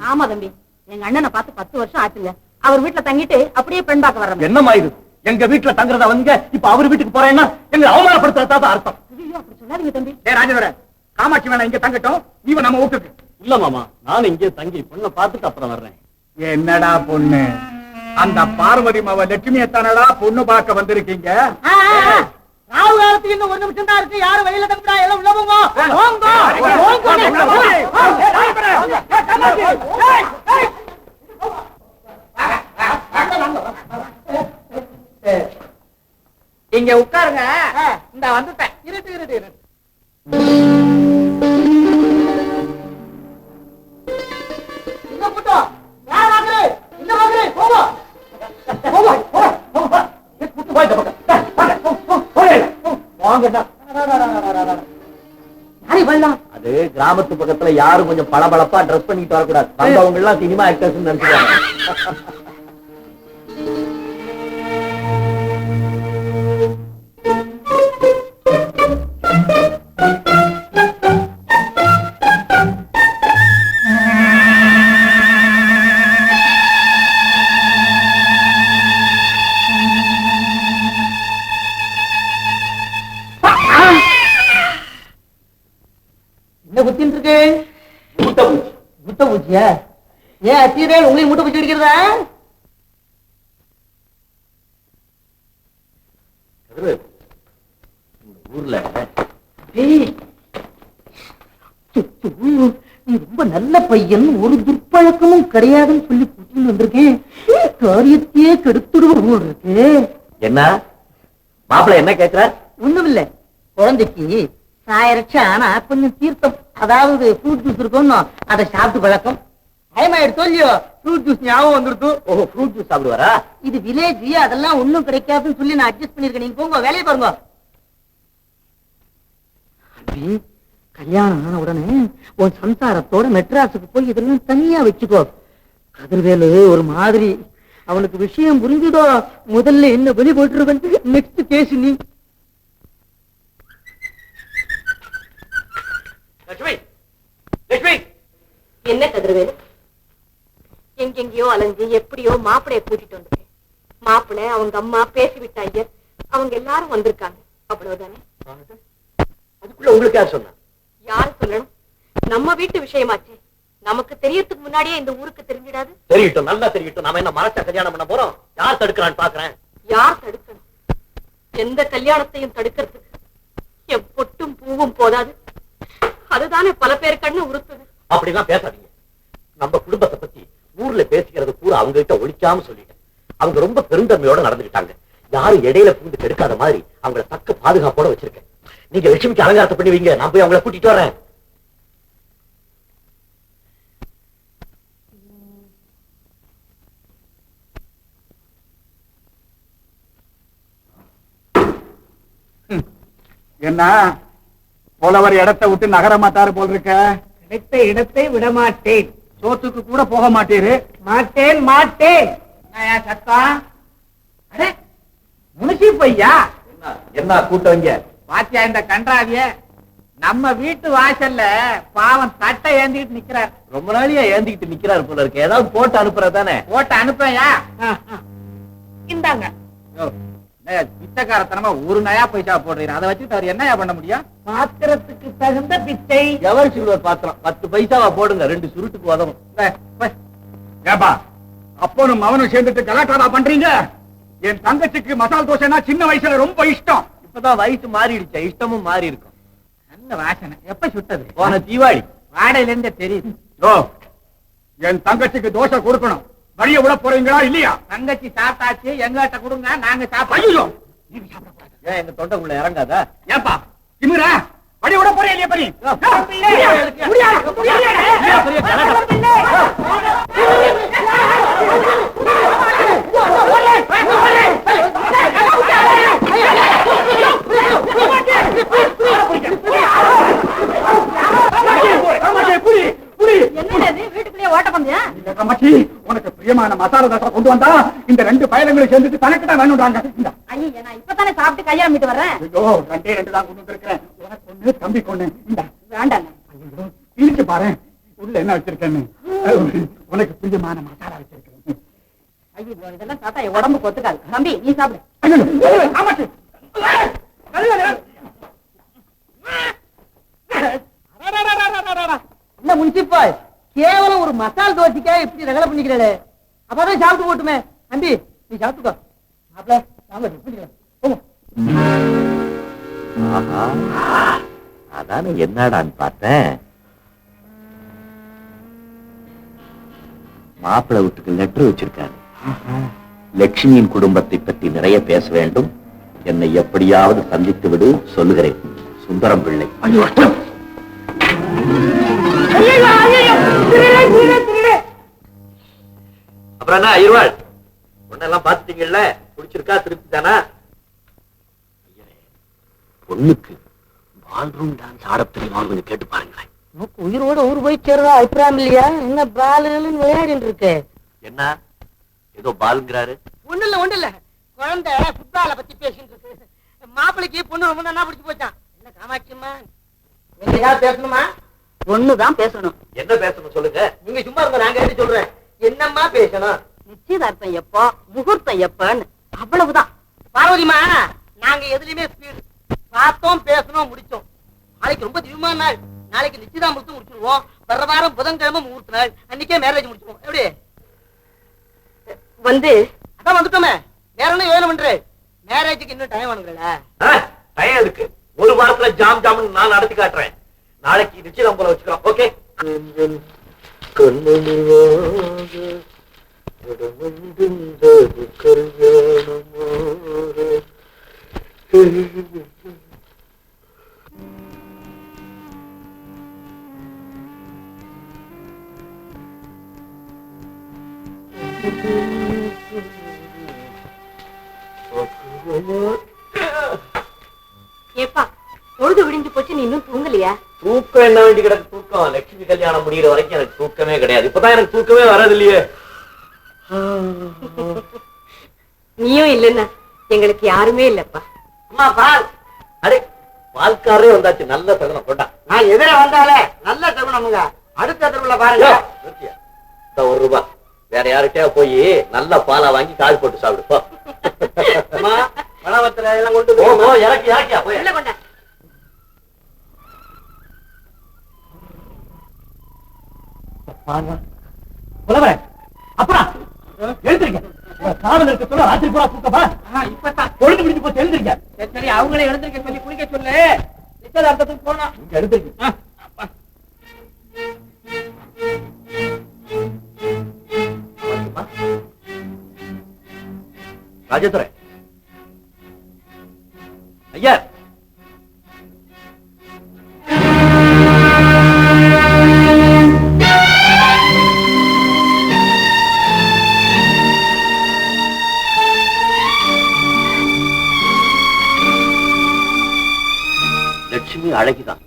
ஆமா தம்பி, எங்க அண்ணனை பார்த்து 10 வருஷம் ஆச்சுங்க. அவர் வீட்டுல தங்கிட்டு அப்படியே பெண் பார்க்க வர்றேன். என்னமா இது? எங்க வீட்டுல தங்குறத வந்து இப்ப அவர் வீட்டுக்கு போறேன்னா எங்க அவமானப்படுத்துறதா அர்த்தம். அப்படி சொல்லாதீங்க தம்பி. ராஜேந்திரன், காமாட்சி வேணா இங்க தங்கட்டும், நீவ நம்ம வீட்டுக்கு. இல்ல மாமா, நானும் இங்கே தங்கி பொண்ணை பார்த்துட்டு அப்புறம் வர்றேன். என்னடா பொண்ணு? அந்த பார்வதி மாவ லட்சுமியத்தானடா பொண்ணு பார்க்க வந்திருக்கீங்க? ராகுகாலத்துக்கு இன்னும் 1 நிமிஷம் தான் இருக்கு. யாரும் வெளியில தங்குடா, எல்லாம் உள்ள போங்க. இங்க உட்காருங்க. இந்த வந்துட்டேன். இருட்டு இருட்டு இருட்டு. இந்த கூட்டம் யார் வாங்குது? இந்த வாங்குது. போங்க போங்க போங்க. கூட்டு போய் இந்த பக்கம். வாங்கடா. யாரை வரலாம்? அது கிராமத்து பக்கத்துல யாரும் கொஞ்சம் பளபளப்பா ட்ரெஸ் பண்ணிட்டு வரக்கூடாது. வந்தவங்க எல்லாம் சினிமா ஆக்டர்ஸ் நினைச்சுக்காங்க. என்ன குத்தின்னு இருக்கு? முட்டை பூச்சி. முட்டை பூச்சியா? ஏன் அத்தீரே உங்களுக்கு முட்டை பூச்சி அடிக்கிறதா? ஊர்ல ஏய், நீ ரொம்ப நல்ல பையன், ஒரு துர்ப்பழக்கமும் கிடையாதுன்னு சொல்லி கூட்டிட்டு வந்திருக்கேன். காரியத்தையே கெடுத்துடுவ போல் இருக்கு. என்ன மாப்பிள்ள என்ன கேட்கிற? ஒண்ணுமில்ல, குழந்தைக்கு சாயரட்சா ஆனா கொஞ்சம் தீர்த்தம், அதாவது ஃப்ரூட் ஜூஸ் இருக்கும், அதை சாப்பிட்டு பழக்கம். டைமாயிடுச்சு இல்லையோ, ஃப்ரூட் ஜூஸ் ஞாபகம் வந்துருது. ஓஹோ, ஃப்ரூட் ஜூஸ் சாப்பிடுவாரா? இது வில்லேஜ், அதெல்லாம் ஒண்ணும் கிடைக்காதுன்னு சொல்லி நான் அட்ஜஸ்ட் பண்ணிருக்கேன். நீங்க போங்க, வேலையை பாருங்க. கல்யாணம் ஆன உடனே உன் சம்சாரத்தோட மெட்ராஸுக்கு போய் இதெல்லாம் தனியா வச்சுக்கோ. கதிர்வேலு ஒரு மாதிரி, அவனுக்கு விஷயம் புரிஞ்சுதோ முதல்ல என்ன வெளி போட்டுருவன். நெக்ஸ்ட் கேஸ் நீ. லட்சுமி, லட்சுமி, என்ன கதிரவேலு, எங்கெங்கயோ அலைஞ்சு எப்படியோ மாப்பிளைய கூட்டிட்டு வந்துட்டேன். மாப்பிள்ளை, அவங்க அம்மா, பேசிவிட்ட ஐயர், அவங்க எல்லாரும் வந்திருக்காங்க. அவ்வளவுதானே? அதுக்குள்ள உங்களுக்கு யார் சொன்னா? யாரு சொல்லணும்? நம்ம வீட்டு விஷயமாச்சு. நமக்கு தெரியறதுக்கு முன்னாடியே இந்த ஊருக்கு தெரிஞ்சிடாது? தெரியட்டும், நல்லா தெரியட்டும். நாம என்ன மறைச்ச கல்யாணம் பண்ண போறோம்? யார் தடுக்கிறான்னு பாக்குறேன். யார் தடுக்கணும்? எந்த கல்யாணத்தையும் தடுக்கிறதுக்கு என் பொட்டும் பூவும் போதாது. அதுதானே பல பேர் கண்ணு உறுத்துது. அப்படிலாம் பேசாதீங்க. நம்ம குடும்பத்தை பத்தி ஊர்ல பேசிக்கிறது பூரா அவங்க கிட்ட ஒழிக்காம சொல்லிட்டேன். அவங்க ரொம்ப பெருந்தன்மையோட நடந்துக்கிட்டாங்க. யாரும் இடையில புகுந்து கெடுக்காத மாதிரி அவங்கள தக்க பாதுகாப்போட வச்சிருக்கேன். நீங்க லட்சுமிக்கு அலங்காரத்தை பண்ணி வைங்க, நான் போய் அவங்கள கூட்டிட்டு வரேன். என்ன போலவர் இடத்தை விட்டு நகர மாட்டாரு போல் இருக்க? கிடைத்த இடத்தை விடமாட்டேன். சோத்துக்கு கூட போக மாட்டீரு? மாட்டேன் மாட்டேன். சத்தம் முனிசி பையா, என்ன கூட்டவங்க? பாத்தியா இந்த கன்றாவிய? நம்ம வீட்டு வாசல்ல பாவம் தட்டை ஏந்திக்கிட்டு நிக்கிறார். ரொம்ப நாளையா ஏந்திக்கிட்டு நிக்கிறாரு போல இருக்கு. ஏதாவது போட்டு அனுப்புறதானே? போட்டு அனுப்பையா? இந்தாங்க. பிச்சைக்காரத்தனமா ஒரு நயா பைசா போடுறீங்க, அதை வச்சுட்டு அவர் என்னயா பண்ண முடியும்? பாத்திரத்துக்கு தகுந்த பிச்சை. எவர் சில்வர் பாத்திரம் 10 பைசாவா போடுங்க, 2 சுருட்டுக்கு உதவும். ஏப்பா, அப்பனும் அவனும் சேர்ந்துட்டு கலாட்டாரா பண்றீங்க? என் தங்கச்சிக்கு மசால் தோசைனா சின்ன வயசுல ரொம்ப இஷ்டம். இப்பதான் வயசு மாறிடுச்சு, இஷ்டமும் மாறி இருக்கும். நல்ல வாசனை. எப்ப சுட்டது? போன தீபாவளி. வாடையில இருந்தே தெரியுது. ஓ, என் தங்கச்சிக்கு தோசை கொடுக்கணும். வழிய விட போறீங்களா இல்லையா? தங்கச்சி சாப்பிட்டாச்சு, எங்கிட்ட கொடுங்க, நாங்க சாப்பிடுறோம். ஐயோ, நீங்க சாப்பிடக்கூடாது. ஏன் எங்க தொண்டைக்குள்ள இறங்காதா? ஏப்பா திமிரா, வழி விட போறேன் இல்லையா? பரி வீட்டுக்குள்ளேயே ஓட்ட பந்தயா? உனக்கு பிரியமான மசாலா தோசை கொண்டு வந்தா இந்த 2 பயணங்களும் சேர்ந்துட்டு தனக்கு தான் வேணும்டாங்க. ஐயா, நான் இப்பதானே சாப்பிட்டு கையால் மீட்டு வர்றேன். ஐயோ, 2 தான் கொண்டு வந்திருக்கிறேன். உனக்கு ஒண்ணு, தம்பி கொண்டு. வேண்டாம். இருக்கு பாரு உள்ள என்ன வச்சிருக்கேன்னு. உனக்கு பிரியமான மசாலா வச்சிருக்கேன். ஐயோ, இதெல்லாம் சாப்பிட்டா என் உடம்புக்கு ஒத்துக்காது. தம்பி, நீ சாப்பிடு. என்ன முனிசிபால், கேவலம் ஒரு மசால் தோசைக்கா இப்படி ரகலை பண்ணிக்கிறே? அப்பதான் சாப்பிட்டு போட்டுமே. தம்பி நீ சாப்பிட்டுக்கோ. அதானே என்னடான்னு பார்த்தேன். மாப்பிள்ளை வீட்டுக்கு லெட்டர் வச்சிருக்காரு. லட்சுமியின் குடும்பத்தை பற்றி நிறைய பேச வேண்டும், என்னை எப்படியாவது சந்தித்து விடு, சொல்லுகிறேன். சுந்தரம் பிள்ளை. அப்புறம் என்ன இருவாள், பொண்ணெல்லாம் பாத்துட்டீங்கல்ல? பிடிச்சிருக்கா? திருப்தி தானா? பொண்ணுக்கு பால்ரூம் டான்ஸ் ஆட தெரியுமான்னு கொஞ்சம் கேட்டு பாருங்களேன். நமக்கு உயிரோட ஊர் போய் சேர்றதா அபிப்பிராயம் இல்லையா? என்ன பாலுன்னு விளையாடிட்டு இருக்கு? என்ன ஏதோ பாலுங்கிறாரு? ஒண்ணு இல்ல குழந்தை ஃபுட்பால பத்தி பேசிட்டு இருக்கு. மாப்பிளைக்கு பொண்ணு ரொம்ப நல்லா பிடிச்சு போச்சான். என்ன காமாட்சியம்மா, நீங்க ஏதாவது பேசணுமா? ஒண்ணுதான் பேசணும். என்ன பேசணும் சொல்லுங்க. நீங்க சும்மா இருங்க, நாங்க எடுத்து சொல்றேன். என்னம்மா பேசணும்? நிச்சயதார்த்தம் எப்போ, முகூர்த்தம் எப்பன்னு, அவ்வளவுதான். பார்வதிமா, நாங்க எதுலயுமே ஸ்பீடு. பார்த்தோம், பேசணும், முடிச்சோம். நாளைக்கு ரொம்ப திவ்யமான நாள். நாளைக்கு நிச்சயதார்த்தம் முடிச்சிருவோம். வர வாரம் புதன்கிழமை முகூர்த்த நாள். அன்னைக்கே மேரேஜ் முடிச்சிருவோம். எப்படி வந்து அதான் வந்துட்டோமே. வேற என்ன யோசனை பண்ற? மேரேஜுக்கு இன்னும் டைம் வேணுங்களா? டைம் இருக்கு. ஒரு வாரத்துல ஜாம் ஜாம் நான் நடத்தி காட்டுறேன். நாளைக்கு நிச்சயம் போல வச்சுக்கலாம். ஓகே. ஏப்பா, பொழுது விடிஞ்சு போச்சு, நீ இன்னும் தூங்கலையா? தூக்கம் என்ன வேண்டி கிடக்கு? தூக்கம் லட்சுமி கல்யாணம் முடிகிற வரைக்கும் எனக்கு தூக்கமே கிடையாது. இப்பதான் எனக்கு தூக்கமே வராது இல்லையே. நீயும் இல்லைன்னா எங்களுக்கு யாருமே இல்லப்பா. அம்மா பால். அடே, பால்காரே வந்தாச்சு. நல்ல தகுனம் கொண்டா. நான் எதிர வந்தாலே நல்ல தருணமுங்க. அடுத்த தெருவுல பாருங்க. நிறுத்தியா? இந்த ₹1. வேற யார்கிட்டயா போய் நல்ல பாலா வாங்கி கால் போட்டு சாப்பிடு போ. அம்மா, பழவத்துல எல்லாம் கொண்டு போ, போய் போ, இறக்கியா போய். உள்ள கொண்டா. அப்புறம் எழுந்திருக்க. காதல் இருக்க சொல்ல ராத்திரி பூரா தூக்கமா? இப்பதான் பொழுது முடிஞ்சு போச்சு, எழுந்திருக்க. சரி, அவங்களே எழுந்திருக்க சொல்லி குளிக்க சொல்லு. நிச்சயதார்த்தத்துக்கு போனோம். இங்க எழுந்திருக்க. ராஜதுரை ஐயா, லட்சுமி அழகிதான்.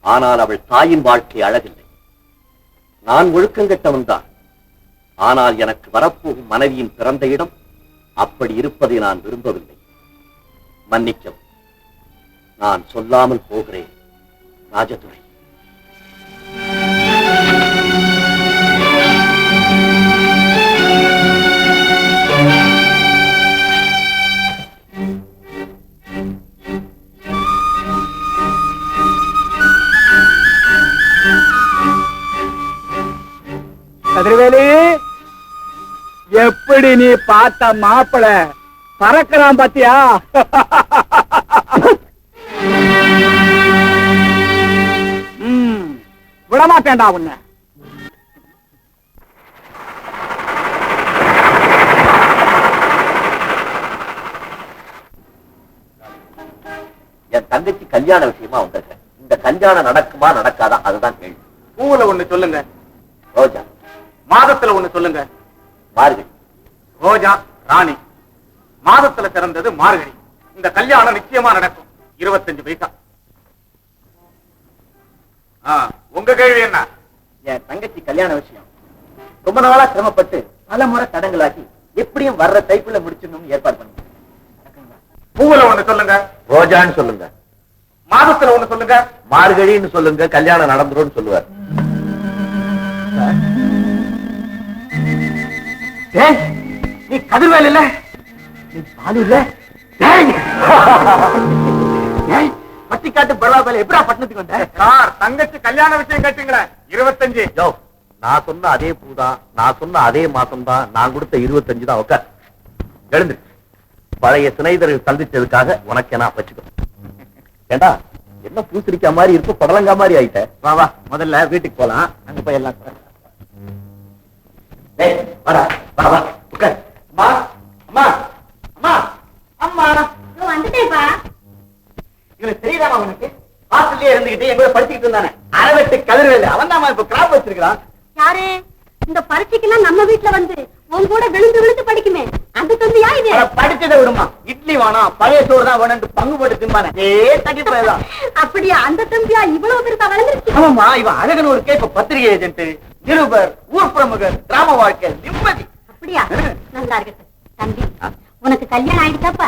ஆனால் அவள் தாயின் வாழ்க்கை அழகில்லை. நான் ஒழுக்கங்கெட்டவன் தான். ஆனால் எனக்கு வரப்போகும் மனைவியின் பிறந்த இடம் அப்படி இருப்பதை நான் விரும்பவில்லை. மன்னிக்கவும், நான் சொல்லாமல் போகிறேன். ராஜதுரை, கதிர்வேலு, எப்படி நீ பார்த்த மாப்பிள பறக்கிறான் பாத்தியா? விடமாட்டேன்டா உன்னை. என் தங்கச்சி கல்யாண விஷயமா வந்திருக்கேன். இந்த கல்யாணம் நடக்குமா நடக்காதா அதுதான் கேள்வி. பூவுல ஒண்ணு சொல்லுங்க, ரோஜா மாதத்துல ஒண்ணு சொல்லுங்க. மார்கழி. ரோஜா ராணி. மாதத்துல பிறந்தது மார்கழி. இந்த கல்யாணம் நிச்சயமா நடக்கும். 25 பைசா. உங்க கேள்வி என்ன? என் தங்கச்சி கல்யாண விஷயம் ரொம்ப நாளா சிரமப்பட்டு பல முறை தடங்களாக்கி எப்படியும் வர்ற டைப்புல முடிச்சிடணும்னு ஏற்பாடு பண்ணுங்க. பூவுல ஒண்ணு சொல்லுங்க, ரோஜான்னு சொல்லுங்க. மாதத்துல ஒண்ணு சொல்லுங்க, மார்கழின்னு சொல்லுங்க. கல்யாணம் நடந்துரும் சொல்லுவார். நீ கதிர்வேல் இல்ல, நீ பாலு இல்ல. பட்டிக்காட்டு பரவாயில்ல. எப்படா பட்டணத்துக்கு வந்த? சார், தங்கச்சி கல்யாண விஷயம் கேட்டீங்களே, 25. யோ, நான் சொன்ன அதே பூதான், நான் சொன்ன அதே மாசம் தான், நான் கொடுத்த 25 தான். உட்கார், எழுந்து. பழைய சிநேகிதர்கள் சந்திச்சதுக்காக உனக்கு என்ன வச்சுக்கோ. ஏண்டா, என்ன பூசிரிக்கா மாதிரி இருக்கு, படலங்கா மாதிரி ஆயிட்ட. வா வா, முதல்ல வீட்டுக்கு போலாம். அங்க போய் எல்லாம் வாடா, வா வா, உட்கார். அம்மா, அம்மா, அம்மா, அம்மா. வந்துட்டேப்பா. இவனுக்கு தெரியுதாமா? உனக்கு ஹாஸ்டல்லே இருந்துகிட்டு எங்க படிச்சுக்கிட்டு இருந்தானே, அரவெட்டு கதிர்வேல். அவன் தான் இப்ப கிராப் வச்சிருக்கான். யாரு? இந்த பரீட்சைக்கெல்லாம் நம்ம வீட்டுல வந்து உன் கூட விழுந்து விழுந்து படிக்குமே அந்த தம்பியா இது? படிச்சதை விடுமா, இட்லி வேணாம் பழைய சோறு தான் வேணும் பங்கு போட்டு திம்பானே தட்டி போயதான். அப்படியா அந்த தம்பியா இவ்வளவு பெருசா வளர்ந்துருச்சு? ஆமாமா, இவன் அழகன் ஒரு கேட்ப பத்திரிகை ஏஜென்ட், நிருபர், ஊர் பிரமுகர், கிராம வாழ்க்கை நிம்மதி. அப்படியா? நல்லா இருக்கு தம்பி. உனக்கு கல்யாணம் ஆயிடுச்சாப்பா?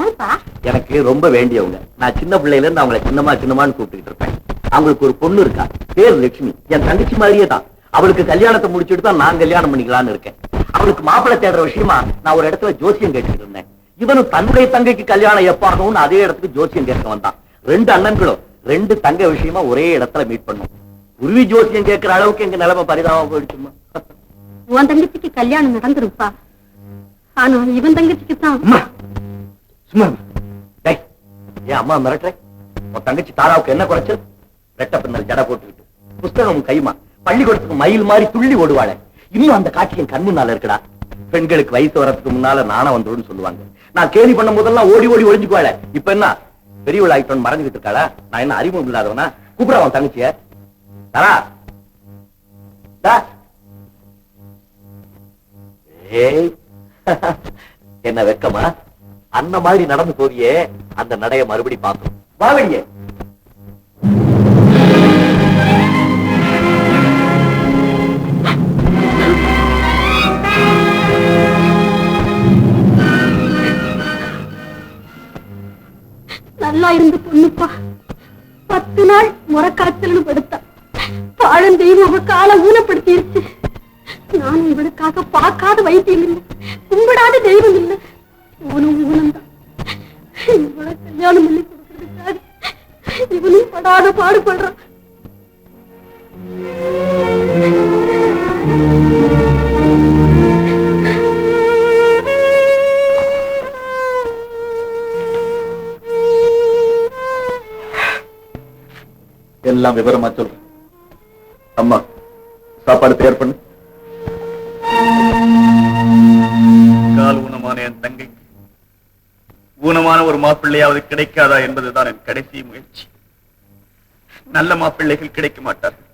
ஏன்பா? எனக்கு ரொம்ப வேண்டியவங்க. நான் சின்ன பிள்ளையில இருந்து அவங்களை சின்னமா சின்னமான்னு கூப்பிட்டு இருப்பேன். அவங்களுக்கு ஒரு பொண்ணு இருக்கா, பேர் லட்சுமி. என் தங்கச்சி மாதிரியே தான். அவளுக்கு கல்யாணத்தை முடிச்சுட்டு தான் நான் கல்யாணம் பண்ணிக்கலான்னு இருக்கேன். அவளுக்கு மாப்பிள்ளை தேடுற விஷயமா நான் ஒரு இடத்துல ஜோசியம் கேட்டுட்டு இருந்தேன். இவனும் தன்னுடைய தங்கைக்கு கல்யாணம் எப்ப ஆகும்னு அதே இடத்துக்கு ஜோசியம் கேட்க வந்தான். 2 அண்ணன்களும் 2 தங்க விஷயமா ஒரே இடத்துல மீட் பண்ணோம். குருவி ஜோசியம் கேட்கிற அளவுக்கு எங்க நிலைமை பரிதாபம் போயிடுச்சுமா. உன் தங்கச்சிக்கு கல்யாணம் நடந்துருப்பா. ஆனா இவன் தங்கச்சிக்கு தான். சும்மா ஏன் அம்மா மிரட்டுற? உன் தங்கச்சி தாராவுக்கு என்ன குறைச்சல்? ரெட்ட பின்னல் ஜடை போட்டுக்கிட்டு புஸ்தகம் கைமா பள்ளிக்கூடத்துக்கு மயில் மாதிரி துள்ளி ஓடுவாள. இன்னும் அந்த காட்சி என் கண் முன்னால இருக்குடா. பெண்களுக்கு வயசு வரதுக்கு முன்னால நாணம் வந்துடும் சொல்லுவாங்க. நான் கேலி பண்ணும் போதெல்லாம் ஓடி ஓடி ஒளிஞ்சுக்குவாள. இப்ப என்ன பெரியவள் ஆயிட்டோன்னு மறைஞ்சுக்கிட்டு இருக்காளா? நான் என்ன அறிமுகம் இல்லாதவனா? கூப்பிடா உன் தங்கச்சிய. தாரா ஏய் என்ன வெக்கமா? அந்த மாதிரி நடந்து போவியே, அந்த நடைய மறுபடி பார்க்கும். வா வெளியே. நல்லா இருந்து பொண்ணுப்பா. 10 நாள் முறக்காய்ச்சல்னு படுத்தா. பாழம் தெய்வம் காலை ஊனப்படுத்திருச்சு. நானும் இவனுக்காக பார்க்காத வைத்தியம் இல்லை, கும்பிடாத தெய்வம் இல்லை. இவனும் ஊனம்தான். இவனை கல்யாணம் பண்ணி கொடுக்கறதுக்காக இவனும் படாத பாடுபடுறான். எல்லாம் விவரமா சொல்றேன். அம்மா சாப்பாடு தயார் பண்ணு. கால் ஊனமான என் தங்கைக்கு ஊனமான ஒரு மாப்பிள்ளையாவது கிடைக்காதா என்பதுதான் என் கடைசி முயற்சி. நல்ல மாப்பிள்ளைகள் கிடைக்க மாட்டார்கள்.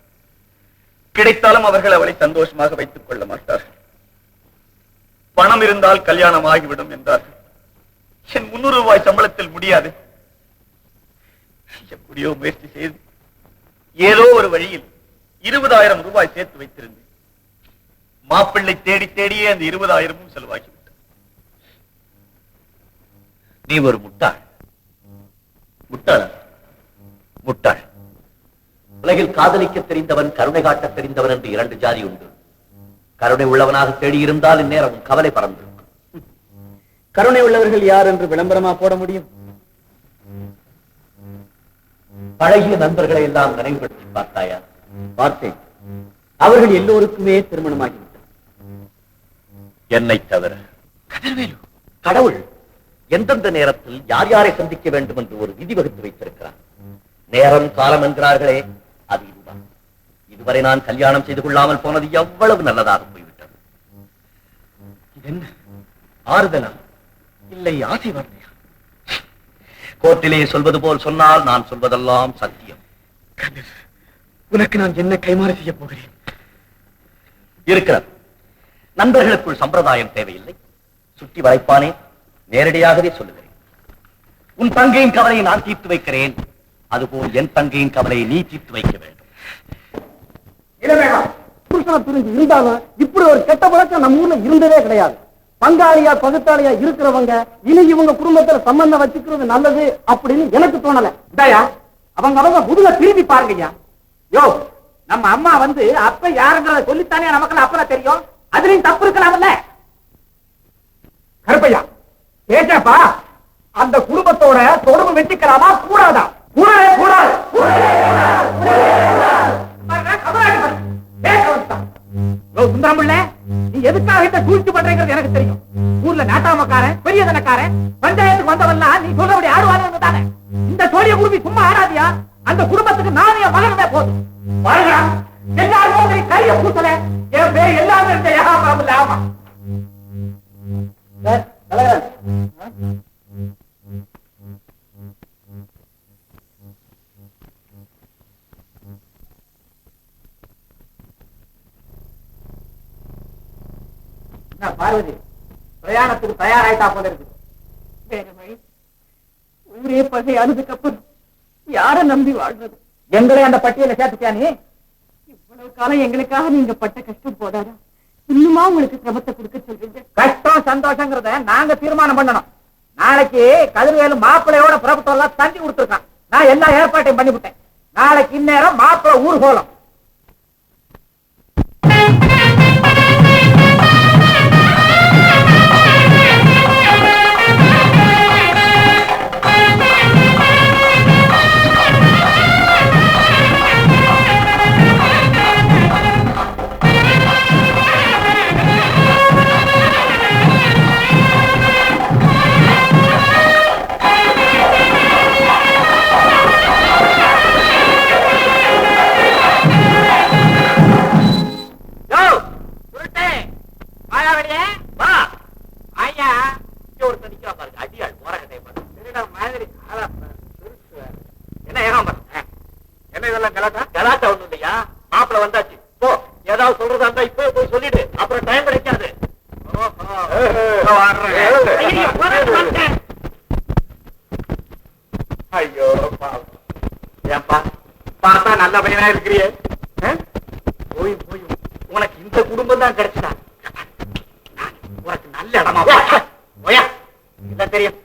கிடைத்தாலும் அவர்கள் அவளை சந்தோஷமாக வைத்துக் கொள்ள மாட்டார்கள். பணம் இருந்தால் கல்யாணம் ஆகிவிடும் என்றார்கள். என் 300 ரூபாய் சம்பளத்தில் முடியாது. எப்படியோ முயற்சி செய்து ஏதோ ஒரு வழியில் 20,000 ரூபாய் சேர்த்து வைத்திருந்தேன். மாப்பிள்ளை தேடி தேடியே அந்த 20,000 செலவாகிவிட்டது. நீ ஒரு முட்டாள். முட்டாள் முட்டாள். உலகில் காதலிக்க தெரிந்தவன், கருணை காட்ட தெரிந்தவன் என்று 2 ஜாதி உண்டு. கருணை உள்ளவனாக தேடியிருந்தால் இந்நேரம் கவலை பறந்திருக்கும். கருணை உள்ளவர்கள் யார் என்று விளம்பரமா போட முடியும்? பழகிய நண்பர்களை எல்லாம் நினைவுபடுத்தி பார்த்தாயா? பார்த்தேன். அவர்கள் எல்லோருக்குமே திருமணமாகிவிட்டது, என்னை தவிர. கதிர்வேலு, கடவுள் எந்தெந்த நேரத்தில் யார் யாரை சந்திக்க வேண்டும் என்று ஒரு விதி வகுத்து வைத்திருக்கிறார். நேரம் காலம் என்கிறார்களே, அது இதுதான். இதுவரை நான் கல்யாணம் செய்து கொள்ளாமல் போனது எவ்வளவு நல்லதாக போய்விட்டது. இது என்ன ஆறுதலா இல்லை ஆசை வார்த்தையா? கோர்ட்டிலே சொல்வது போல் சொன்னால் நான் சொல்வதெல்லாம் சத்தியம். உனக்கு நான் என்ன கைமாறு செய்ய போகிறேன்? இருக்கிறது. நண்பர்களுக்குள் சம்பிரதாயம் தேவையில்லை. சுற்றி வளைப்பானே, நேரடியாகவே சொல்லுகிறேன். உன் தங்கையின் கவலையை நான் தீர்த்து வைக்கிறேன். அதுபோல் என் தங்கையின் கவலையை நீ தீர்த்து வைக்க வேண்டும். புருஷனை பிரிஞ்சு இருந்தாலும் இப்படி ஒரு கெட்ட பழக்கம் நம்ம ஊர்ல இருந்ததே கிடையாது. பங்காளியா பகுத்தாளியா இருக்கிறவங்க இனி இவங்க குடும்பத்துல சம்பந்தம் வச்சுக்கிறது நல்லது அப்படின்னு எனக்கு தோணல. அவங்க முதுக திரும்பி பாருங்கய்யா. யோ, நம்ம அம்மா அப்ப யாருங்கிறத சொல்லித்தானே நமக்கு அப்புறம் தெரியும். அதுலயும் தப்பு இருக்கலாம்ல. கருப்பையா ஏச்சாப்பா, அந்த குடும்பத்தோட தொடர்பு வச்சுக்கலாமா கூடாதா? கூடவே கூடாது. சுந்தரமுள்ள, நீ எதுக்காக இந்த சூழ்ச்சி பண்றீங்கிறது எனக்கு தெரியும். ஊர்ல நாட்டாமக்காரன், பெரிய தனக்காரன், பஞ்சாயத்துக்கு வந்தவெல்லாம் நீ சொல்றபடி ஆடுவாங்க தானே. இந்த சோழிய குடும்பி சும்மா ஆடாதியா. அந்த குடும்பத்துக்கு நானே மகனமே போதும். பாருங்க, எல்லாரும் கைய பூசல. என் பேர் எல்லாமே ஆமா. பார்வதி பிரயாணத்துக்கு தயாராயிட்டா போல இருக்கு. வேற வழி, ஊரே பகையானதுக்கு அப்புறம் யார நம்பி வாழ்றது? எங்களை அந்த பட்டியல சேர்த்துட்டியா நீ? இவ்வளவு காலம் எங்களுக்காக நீங்க பட்ட கஷ்டம் போதாதா? இன்னுமா உங்களுக்கு சிரமத்தை கொடுக்க சொல்றீங்க? கஷ்டம் சந்தோஷங்கிறத நாங்க தீர்மானம் பண்ணணும். நாளைக்கு கதிர்வேலு மாப்பிள்ளையோட பிரபுத்தம் எல்லாம் தந்தி கொடுத்துருக்கான். நான் எல்லா ஏற்பாட்டையும் பண்ணிவிட்டேன். நாளைக்கு இந்நேரம் மாப்பிள்ளை ஊர் போலாம். ஐயோ ஏன்பா பார்த்தா நல்ல பையனா இருக்கிறியே. போய் போய் உனக்கு இந்த குடும்பம் தான் கிடைச்சதா? உனக்கு நல்ல இடமா போயா இல்ல தெரியும்.